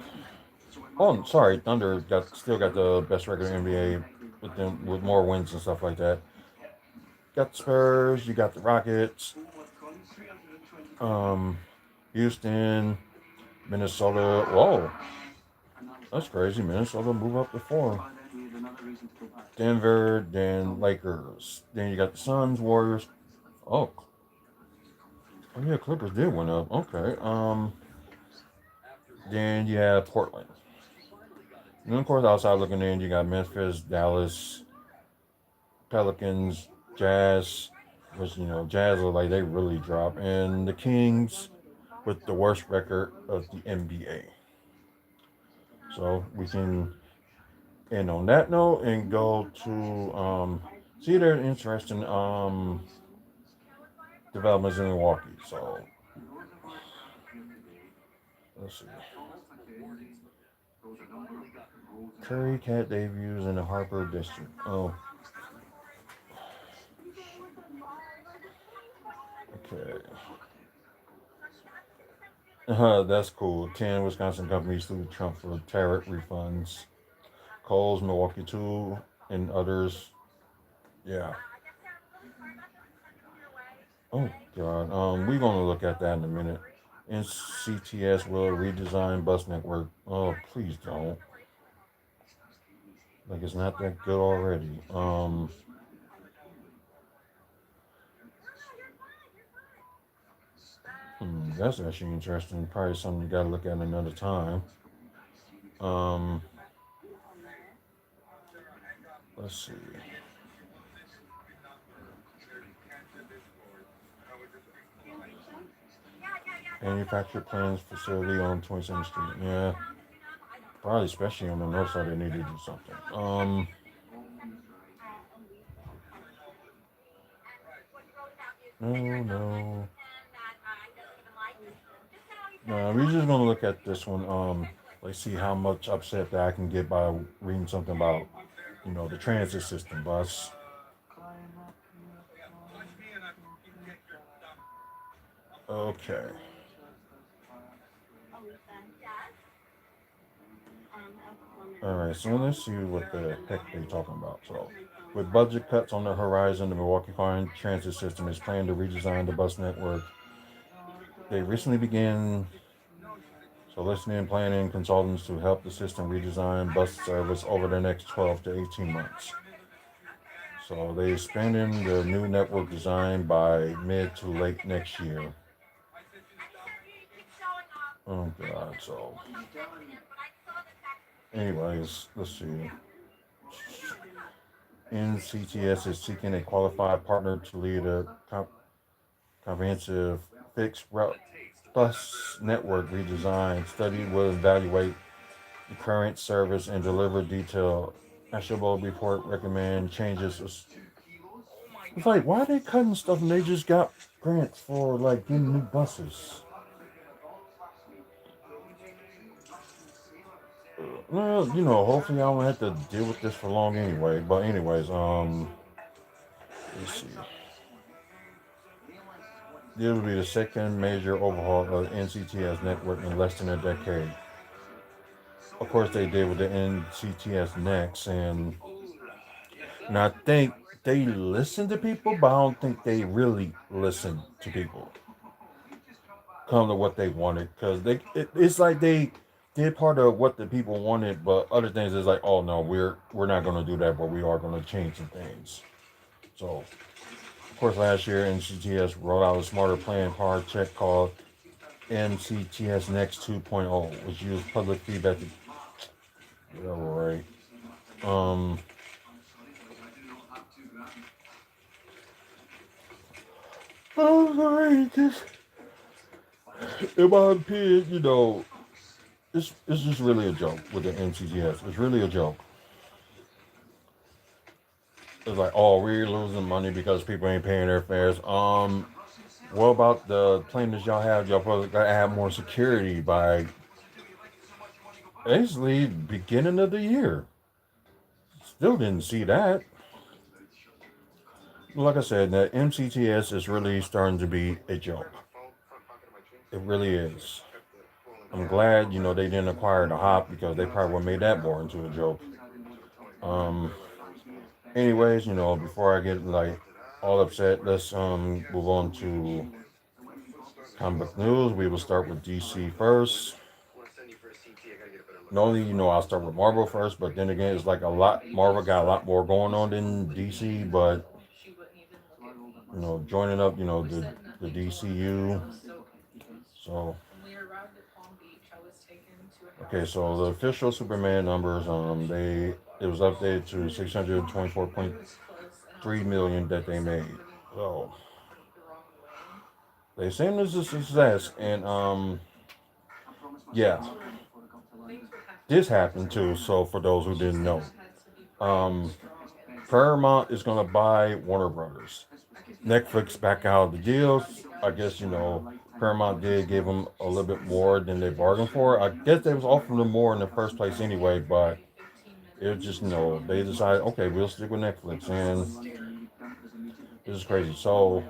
Oh, sorry. Thunder still got the best record in the NBA with them with more wins and stuff like that. Got the Spurs. You got the Rockets. Um, Houston, Minnesota. Whoa, that's crazy. Minnesota move up to four. Denver, then Lakers. Then you got the Suns, Warriors. Oh, oh yeah, Clippers did win up. Okay. Then you have Portland. And then of course outside looking in, you got Memphis, Dallas, Pelicans, Jazz, which Jazz look like they really dropped, and the Kings with the worst record of the NBA. So we can end on that note and go to see there's interesting developments in Milwaukee. So let's see. Curry Cat debuts in the Harper District. Oh, okay. That's cool. 10 Wisconsin companies sued Trump for tariff refunds. Kohl's, Milwaukee 2, and others. Yeah. Oh, God. We're going to look at that in a minute. NCTS will redesign bus network. Oh, please don't. Like, it's not that good already. That's actually interesting. Probably something you got to look at another time. Um, let's see. Manufacturer plans facility on 27th Street. Yeah, probably especially on the north side, they need to do something. No, no. No, we're just gonna look at this one. Let's see how much upset that I can get by reading something about, the transit system bus. Okay. All right. So let's see what the heck they're talking about. So, with budget cuts on the horizon, the Milwaukee Transit System is planning to redesign the bus network. They recently began soliciting planning consultants to help the system redesign bus service over the next 12 to 18 months. So they expanding the new network design by mid to late next year. Oh God! So, anyways, let's see. NCTS is seeking a qualified partner to lead a comprehensive fixed route bus network redesign. Study will evaluate the current service and deliver detailed actionable report. Recommend changes It's like, why are they cutting stuff and they just got grants for like getting new buses? Well, hopefully I don't have to deal with this for long anyway. But anyways, let's see. This will be the second major overhaul of NCTS network in less than a decade. Of course, they did with the NCTS Next, and I think they listen to people, but I don't think they really listen to people. Come to what they wanted, because it's like they did part of what the people wanted, but other things is like, oh no, we're not going to do that, but we are going to change some things. So, of course, last year NCTS rolled out a smarter plan hard check called NCTS Next 2.0, which used public feedback to. Yeah, right. Um, oh, sorry, just in my opinion, it's just really a joke with the NCTS. It's really a joke. It's like, oh, we're losing money because people ain't paying their fares. What about the plans y'all have? Y'all probably gotta add more security by basically beginning of the year. Still didn't see that. Like I said, the MCTS is really starting to be a joke. It really is. I'm glad, they didn't acquire the hop because they probably would have made that more into a joke. Um, anyways, before I get like all upset, let's move on to comic book news. We will start with DC first. Normally, I'll start with Marvel first, but then again, it's like a lot. Marvel got a lot more going on than DC, but joining up, the DCU. So okay, so the official Superman numbers, they it was updated to 624.3 million that they made. So they seem it's a success, and yeah, this happened too. So for those who didn't know, um, Paramount is gonna buy Warner Brothers. Netflix back out of the deals. I guess Paramount did give them a little bit more than they bargained for. I guess they was offering them more in the first place anyway, but it was just they decided okay we'll stick with Netflix, and this is crazy. So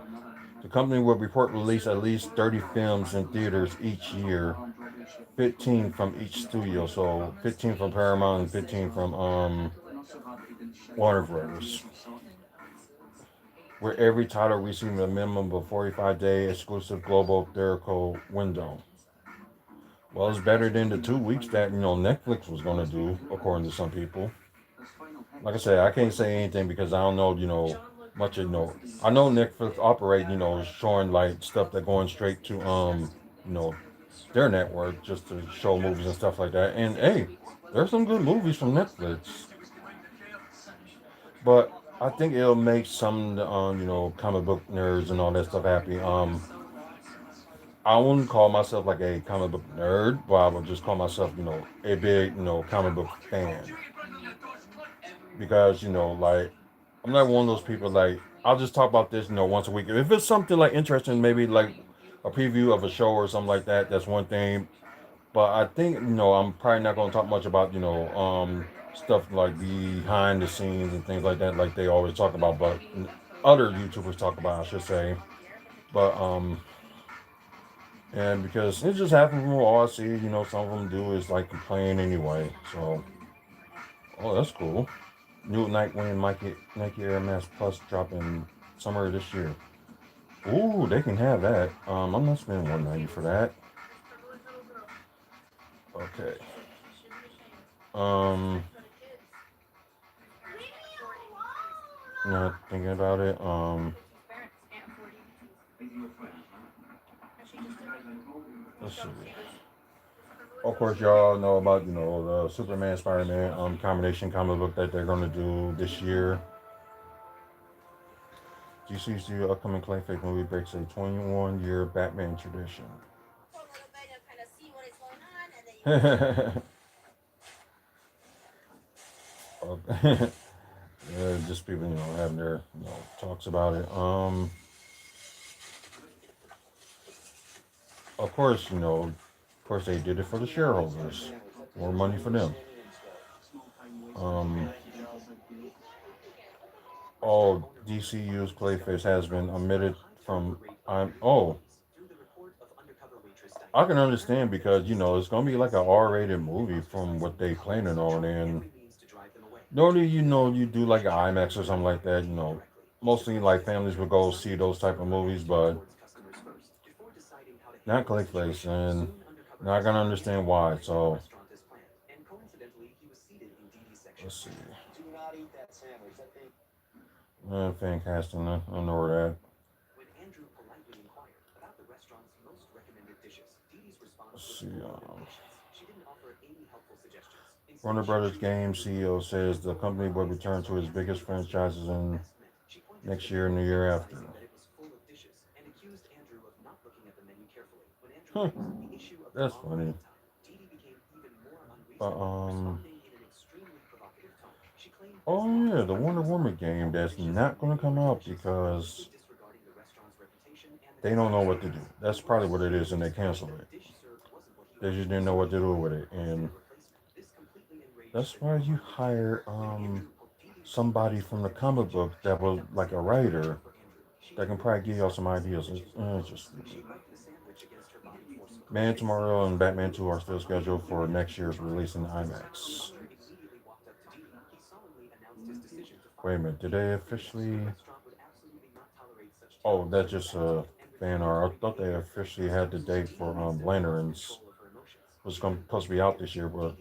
the company will report release at least 30 films in theaters each year, 15 from each studio. So 15 from Paramount and 15 from Warner Brothers, where every title receiving a minimum of 45-day exclusive global theatrical window. Well, it's better than the 2 weeks that Netflix was going to do, according to some people. Like I said, I can't say anything because I don't know, much of I know Netflix operate, showing like stuff that going straight to you know, their network just to show movies and stuff like that. And hey, there's some good movies from Netflix, but I think it'll make some comic book nerds and all that stuff happy. I wouldn't call myself like a comic book nerd, but I would just call myself, a big, comic book fan. Because, like, I'm not one of those people like, I'll just talk about this, once a week. If it's something like interesting, maybe like a preview of a show or something like that, that's one thing. But I think, I'm probably not going to talk much about, stuff like behind the scenes and things like that, like they always talk about, but other YouTubers talk about, I should say. But, and because it just happens from all I see, some of them do is like complain anyway. So, oh, that's cool. New Nightwing Nike Air Max Plus dropping summer this year. Ooh, they can have that. I'm not spending 190 for that. Okay. Um, not thinking about it. Let's see. Of course, y'all know about the Superman Spider-Man combination comic book that they're gonna do this year. DC's upcoming Clayface movie breaks a 21-year Batman tradition. Okay. Just people, having their, talks about it. Of course, they did it for the shareholders, more money for them. Um, all DCU's Clayface has been omitted from. I can understand because it's gonna be like an R-rated movie from what they planning on, and normally you do like an IMAX or something like that. Mostly like families would go see those type of movies, but not Clayface, and not gonna understand why. So let's see. Fan casting, I don't know where that. Let's see. Warner Brothers Games CEO says the company will return to its biggest franchises in next year and the year after. Huh, that's funny. But oh yeah, the Wonder Woman game that's not going to come out because they don't know what to do. That's probably what it is, and they canceled it. They just didn't know what to do with it, and that's why you hire somebody from the comic book that was like a writer that can probably give y'all some ideas. It's just stupid. Man Tomorrow and Batman 2 are still scheduled for next year's release in IMAX. Wait a minute, did they officially? Oh, that's just a fan art. I thought they officially had the date for Lanterns. Was supposed to be out this year, but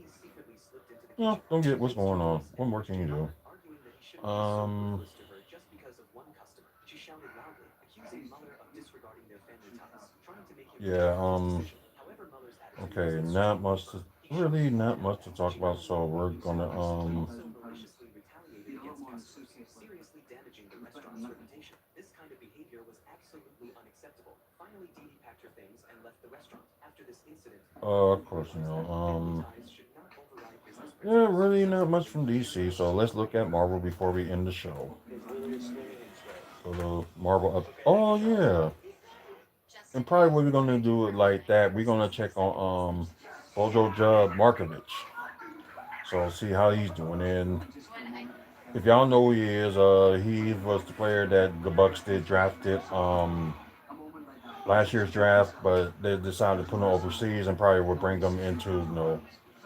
don't get what's going on. What more can you do? Yeah. Okay. Not much to talk about. So we're gonna of course, yeah, really not much from DC. So let's look at Marvel before we end the show. So the Marvel up. Oh yeah, and probably what we're gonna do it like that. We're gonna check on Bojo Jub Markovich. So see how he's doing. And if y'all know who he is, he was the player that the Bucks did drafted last year's draft, but they decided to put him overseas and probably would bring him into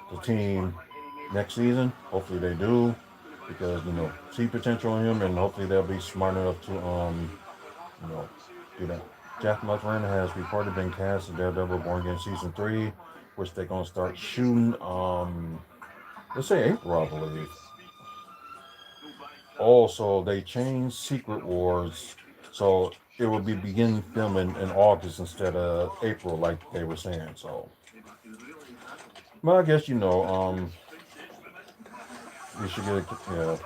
the team next season. Hopefully they do because see potential in him, and hopefully they'll be smart enough to you know do that. Jeff Muffrin has reportedly been cast as Daredevil Born Again season 3, which they're gonna start shooting. Let's say April, I believe. Also, they changed Secret Wars, so it will be begin filming in August instead of April, like they were saying. So, well, I guess we should get yeah.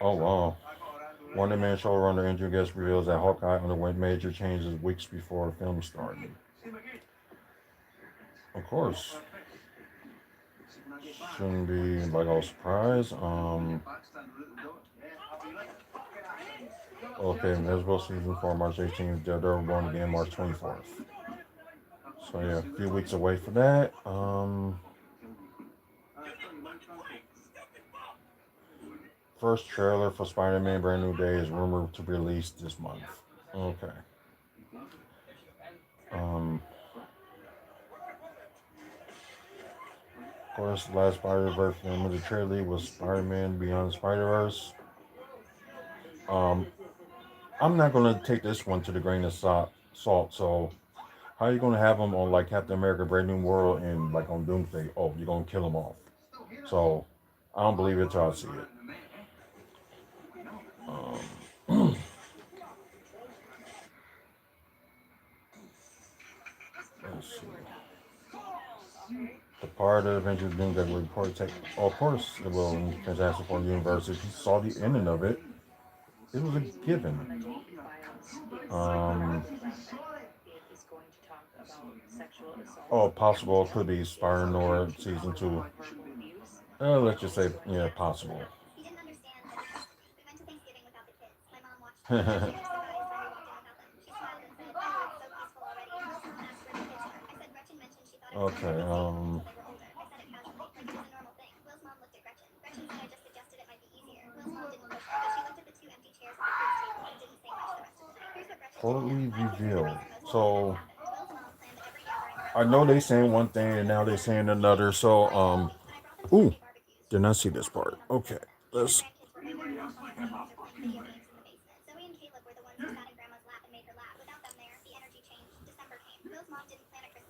Oh wow. Wonder Man showrunner Andrew Guest reveals that Hawkeye underwent major changes weeks before film starting. Of course, shouldn't be like all surprise. Okay, Nesbo season 4, March 18th. Daredevil Born Again, March 24th. So yeah, a few weeks away for that. First trailer for Spider-Man: Brand New Day is rumored to be released this month. Okay. Um, of course, the last Spider-Verse film of the trilogy was Spider-Man Beyond Spider-Verse. Um, I'm not gonna take this one to the grain of salt. So, how are you gonna have them on like Captain America: Brave New World and like on Doomsday? Oh, you're gonna kill them off. So, I don't believe it till I see it. Um, let's see. The part of Avengers Doomsday will report take. Oh, of course, it will in Fantastic Four universe. If you saw the ending of it, it was a given. Um, oh, possible it could be Spider Nord season 2. let's just say, yeah, possible. Okay. Totally revealed. So I know they saying one thing and now they saying another. So ooh, did not see this part. Okay, let's.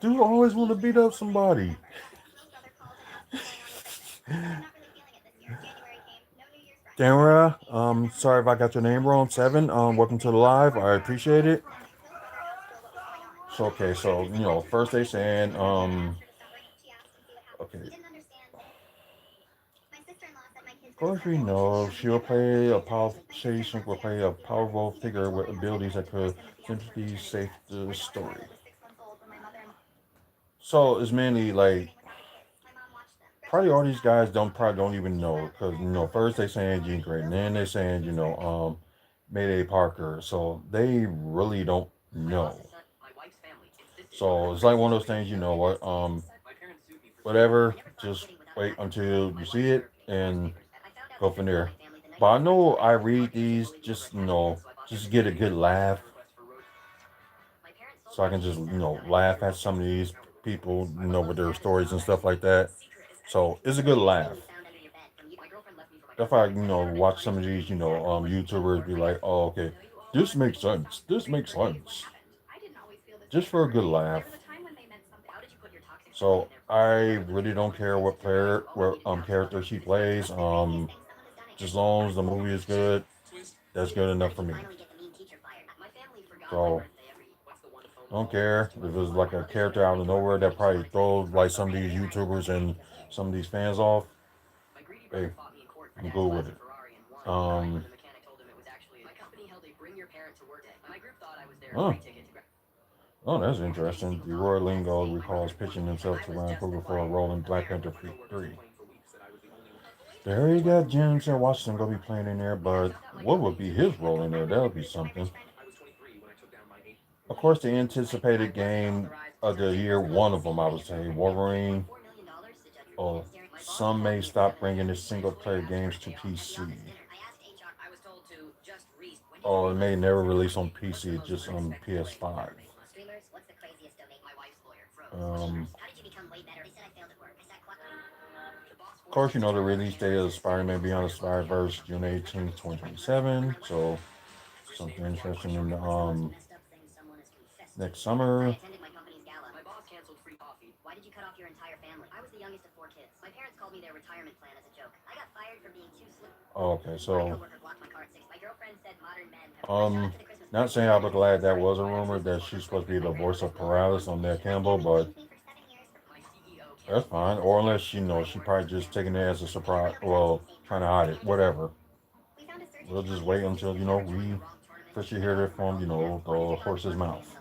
Do always want to beat up somebody. Dara, sorry if I got your name wrong. Seven, welcome to the live. I appreciate it. So okay, so first they saying, okay, of course we know she'll play a powerful. She will play a powerful figure with abilities that could simply save the story. So it's mainly like probably all these guys don't even know because first they saying Jean Grey and then they saying Mayday Parker, so they really don't know. So it's like one of those things, you know what, whatever, just wait until you see it and go from there. But I know I read these just just get a good laugh, so I can just laugh at some of these people, with their stories and stuff like that. So it's a good laugh. That's why watch some of these YouTubers be like, oh okay, this makes sense. This makes sense. Just for a good laugh. So I really don't care what character she plays. Just as long as the movie is good, that's good enough for me. So I don't care if it's like a character out of nowhere that probably throws like some of these YouTubers and some of these fans off. Hey, I'm good with it. Um, oh, oh, that's interesting. Roy Lingo recalls pitching himself to Ryan Coogler for a role in Black Panther 3. There you got James and Washington gonna be playing in there, but what would be his role in there? That would be something. Of course, the anticipated game of the year, one of them, I would say, Wolverine. Or some may stop bringing the single player games to PC. Or it may never release on PC, just on PS5. Um, of course, the release date of Spider-Man Beyond the Spider-Verse, June 18th, 2027. So something interesting in the next summer. Oh, okay, so um, not saying I'll be glad that was a rumor that she's supposed to be the voice of Paralysis on Ned Campbell, but that's fine. Or unless she probably just taking it as a surprise. Well, trying to hide it. Whatever. We'll just wait until we officially hear it from the horse's mouth.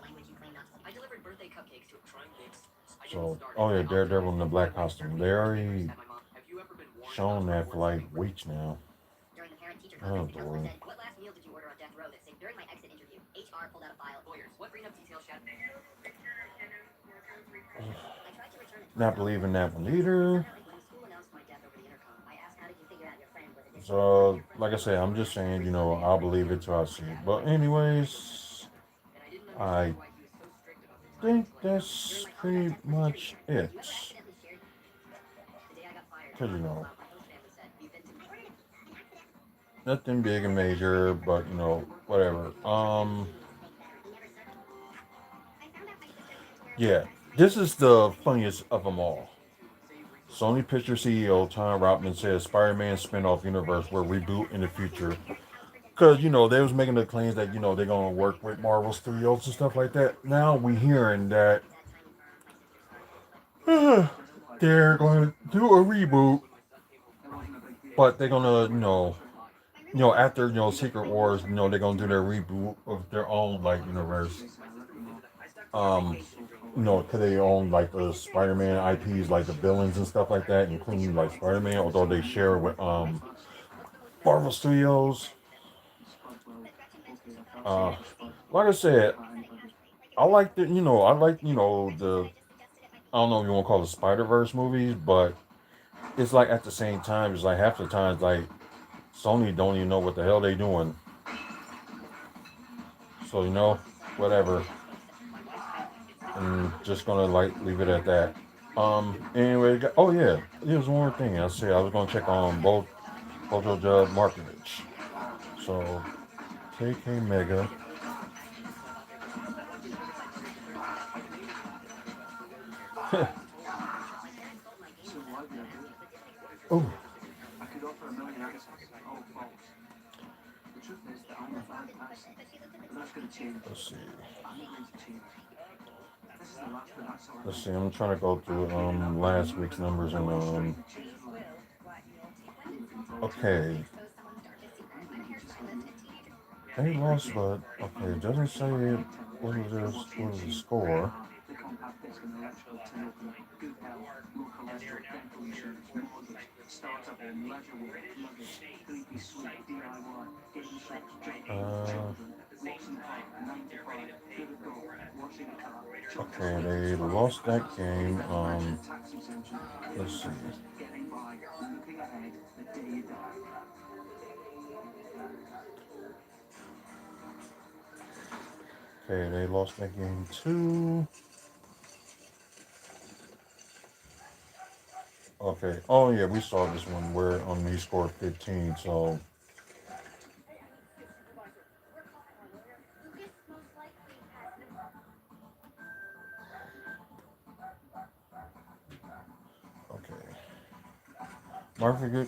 So, oh yeah, Daredevil in the black costume. They already shown that for like weeks now. Oh boy. Not believing that one either. So, like I say, I'm just saying, I'll believe it till I see it. But, anyways, I think that's pretty much it. Because, nothing big and major, but, whatever. Yeah, this is the funniest of them all. Sony Picture CEO Tom Rothman says Spider-Man spin-off universe will reboot in the future. Because, they was making the claims that, they're going to work with Marvel Studios and stuff like that. Now we hearing that they're going to do a reboot, but they're going to, after, Secret Wars, they're going to do their reboot of their own, like, universe. Um, Because they own like the Spider-Man IPs, like the villains and stuff like that, including like Spider-Man. Although they share with Marvel Studios. Uh, like I said, I like the I like the I don't know if you want to call it Spider Verse movies, but it's like at the same time, it's like half the times like Sony don't even know what the hell they doing. So whatever, and just gonna like leave it at that. Anyway, oh yeah, here's one more thing. I said I was gonna check on both Bojo Judd Markovich. So KK Mega. Oh, let's see. Let's see. I'm trying to go through last week's numbers and okay. They lost, but okay. It doesn't say what was the score. Uh, okay, they lost that game. Let's see. Okay, they lost that game too. Okay. Oh yeah, we saw this one where he scored 15. So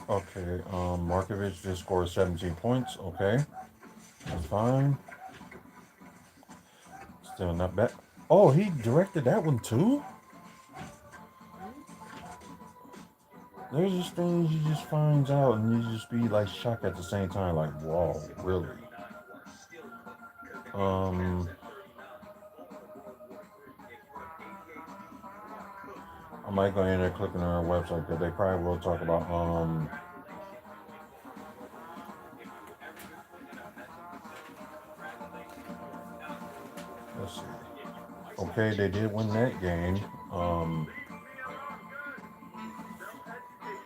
okay, Markovic just scored 17 points. Okay, that's fine. Still not bad. Oh, he directed that one too. There's just things you just find out and you just be like shocked at the same time. Like, whoa, really? Um, I might go in there clicking on our website because they probably will talk about let's see. Okay, they did win that game.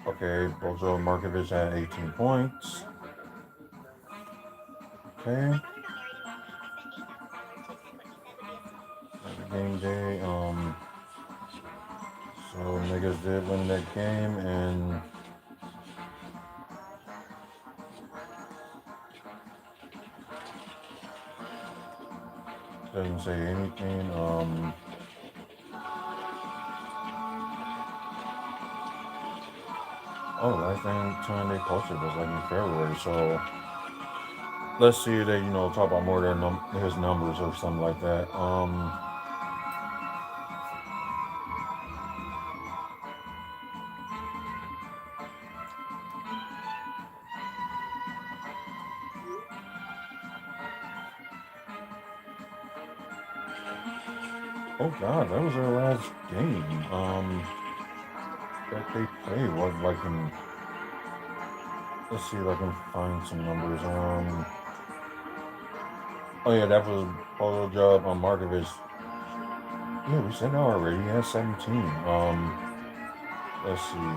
Okay, Bozo Markovic had 18 points. Okay, game day. So niggas did win that game, and doesn't say anything. Oh, last time they posted was like in February. So let's see if they talk about more of his numbers or something like that. Oh God, that was their last game. That they played was like in. Let's see if I can find some numbers. Oh yeah, that was Polo Job on Markovic. Yeah, we said that already. He has 17. Let's see.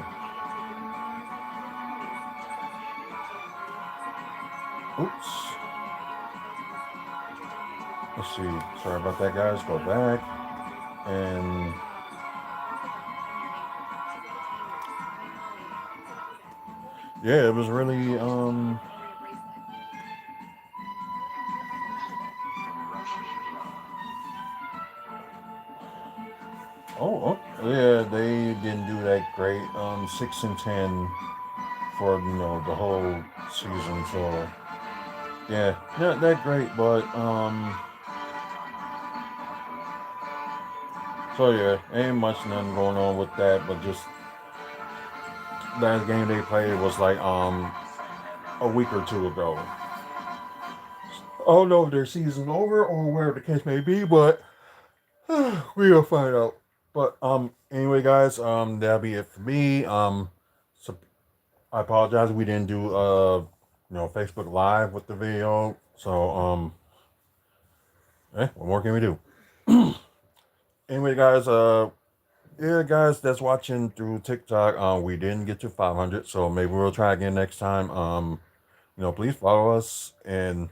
Oops. Let's see. Sorry about that, guys. Go back and yeah, it was really yeah, they didn't do that great. 6-10 for the whole season. So yeah, not that great, but so yeah, ain't much nothing going on with that. But just last game they played was like a week or two ago. I don't know if their season's over or where the case may be, but We'll find out. But anyway, guys, that'll be it for me. So I apologize we didn't do Facebook Live with the video. So what more can we do? Anyway, guys, yeah, guys, that's watching through TikTok. We didn't get to 500, so maybe we'll try again next time. Please follow us and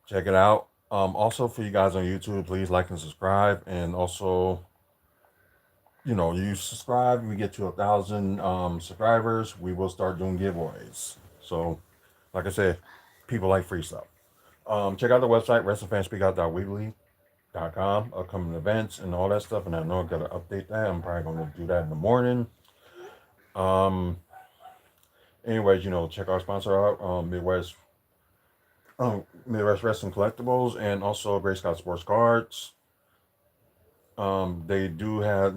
check it out. Also for you guys on YouTube, please like and subscribe, and also, you subscribe, we get to 1,000 subscribers, we will start doing giveaways. So, like I said, people like free stuff. Check out the website wrestlingfanspeakout.weebly.com, upcoming events and all that stuff. And I know I gotta update that. I'm probably gonna do that in the morning. Um, Anyways, check our sponsor out, Midwest Wrestling Collectibles, and also Gray Scott Sports Cards. They do have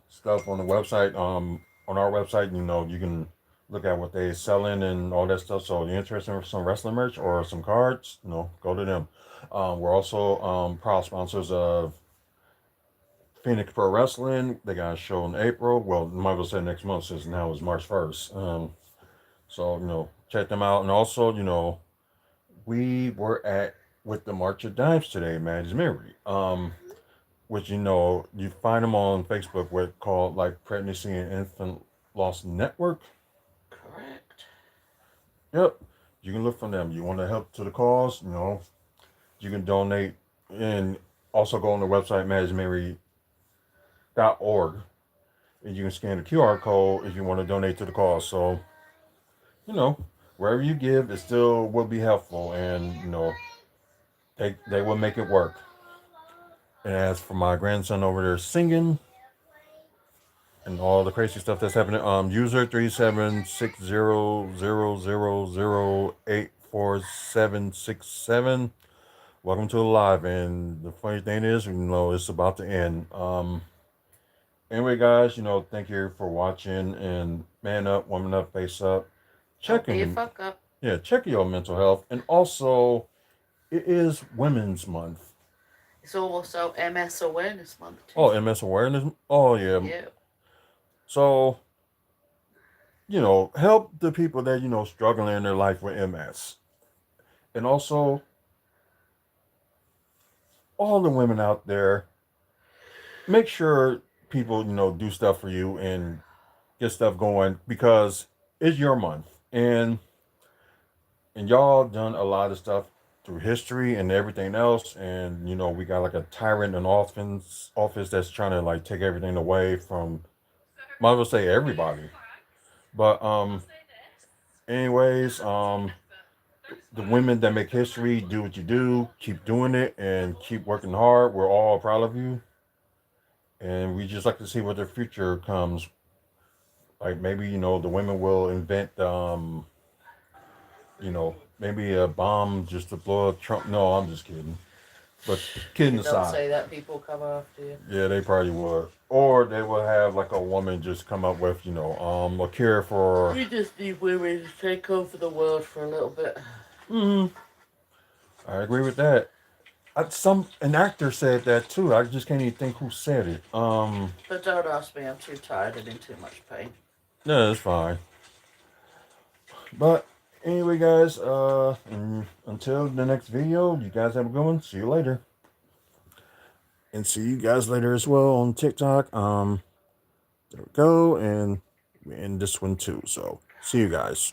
stuff on the website. On our website, you can look at what they're selling and all that stuff. So, you're interested in some wrestling merch or some cards, go to them. We're also proud sponsors of Phoenix Pro Wrestling. They got a show in April. Well, might as well say next month since now is March 1st. So, check them out. And also, we were at with the March of Dimes today, Man's Memory. Which you find them on Facebook with called like Pregnancy and Infant Loss Network. Correct. Yep. You can look from them. You want to help to the cause, you can donate, and also go on the website managememory.org, and you can scan the QR code if you want to donate to the cause. So, you know, wherever you give, it still will be helpful, and they will make it work. And as for my grandson over there singing and all the crazy stuff that's happening, user 376000084767. Welcome to the live, and the funny thing is, it's about to end. Anyway, guys, thank you for watching, and man up, woman up, face up, Don't be a checking, fuck up. yeah, check your mental health, and also it is Women's Month. It's also MS Awareness Month too. Oh, MS awareness. Oh yeah. Yeah. So help the people that struggling in their life with MS, and also all the women out there. Make sure people do stuff for you and get stuff going, because it's your month, and y'all done a lot of stuff through history and everything else, and we got like a tyrant in office that's trying to like take everything away from, might as well say, everybody. But anyways, the women that make history, do what you do, keep doing it, and keep working hard. We're all proud of you, and we just like to see what the future comes. Like maybe the women will invent maybe a bomb just to blow up Trump. No, I'm just kidding. But kidding You don't aside, say that, people come after you. yeah, they probably would. Or they will have like a woman just come up with a cure for. We just need women to take over the world for a little bit. Mm, I agree with that. An actor said that too. I just can't even think who said it. But don't ask me, I'm too tired and in too much pain. No, it's fine. But anyway, guys, until the next video, you guys have a good one. See you later. And see you guys later as well on TikTok. There we go, and this one too. So see you guys.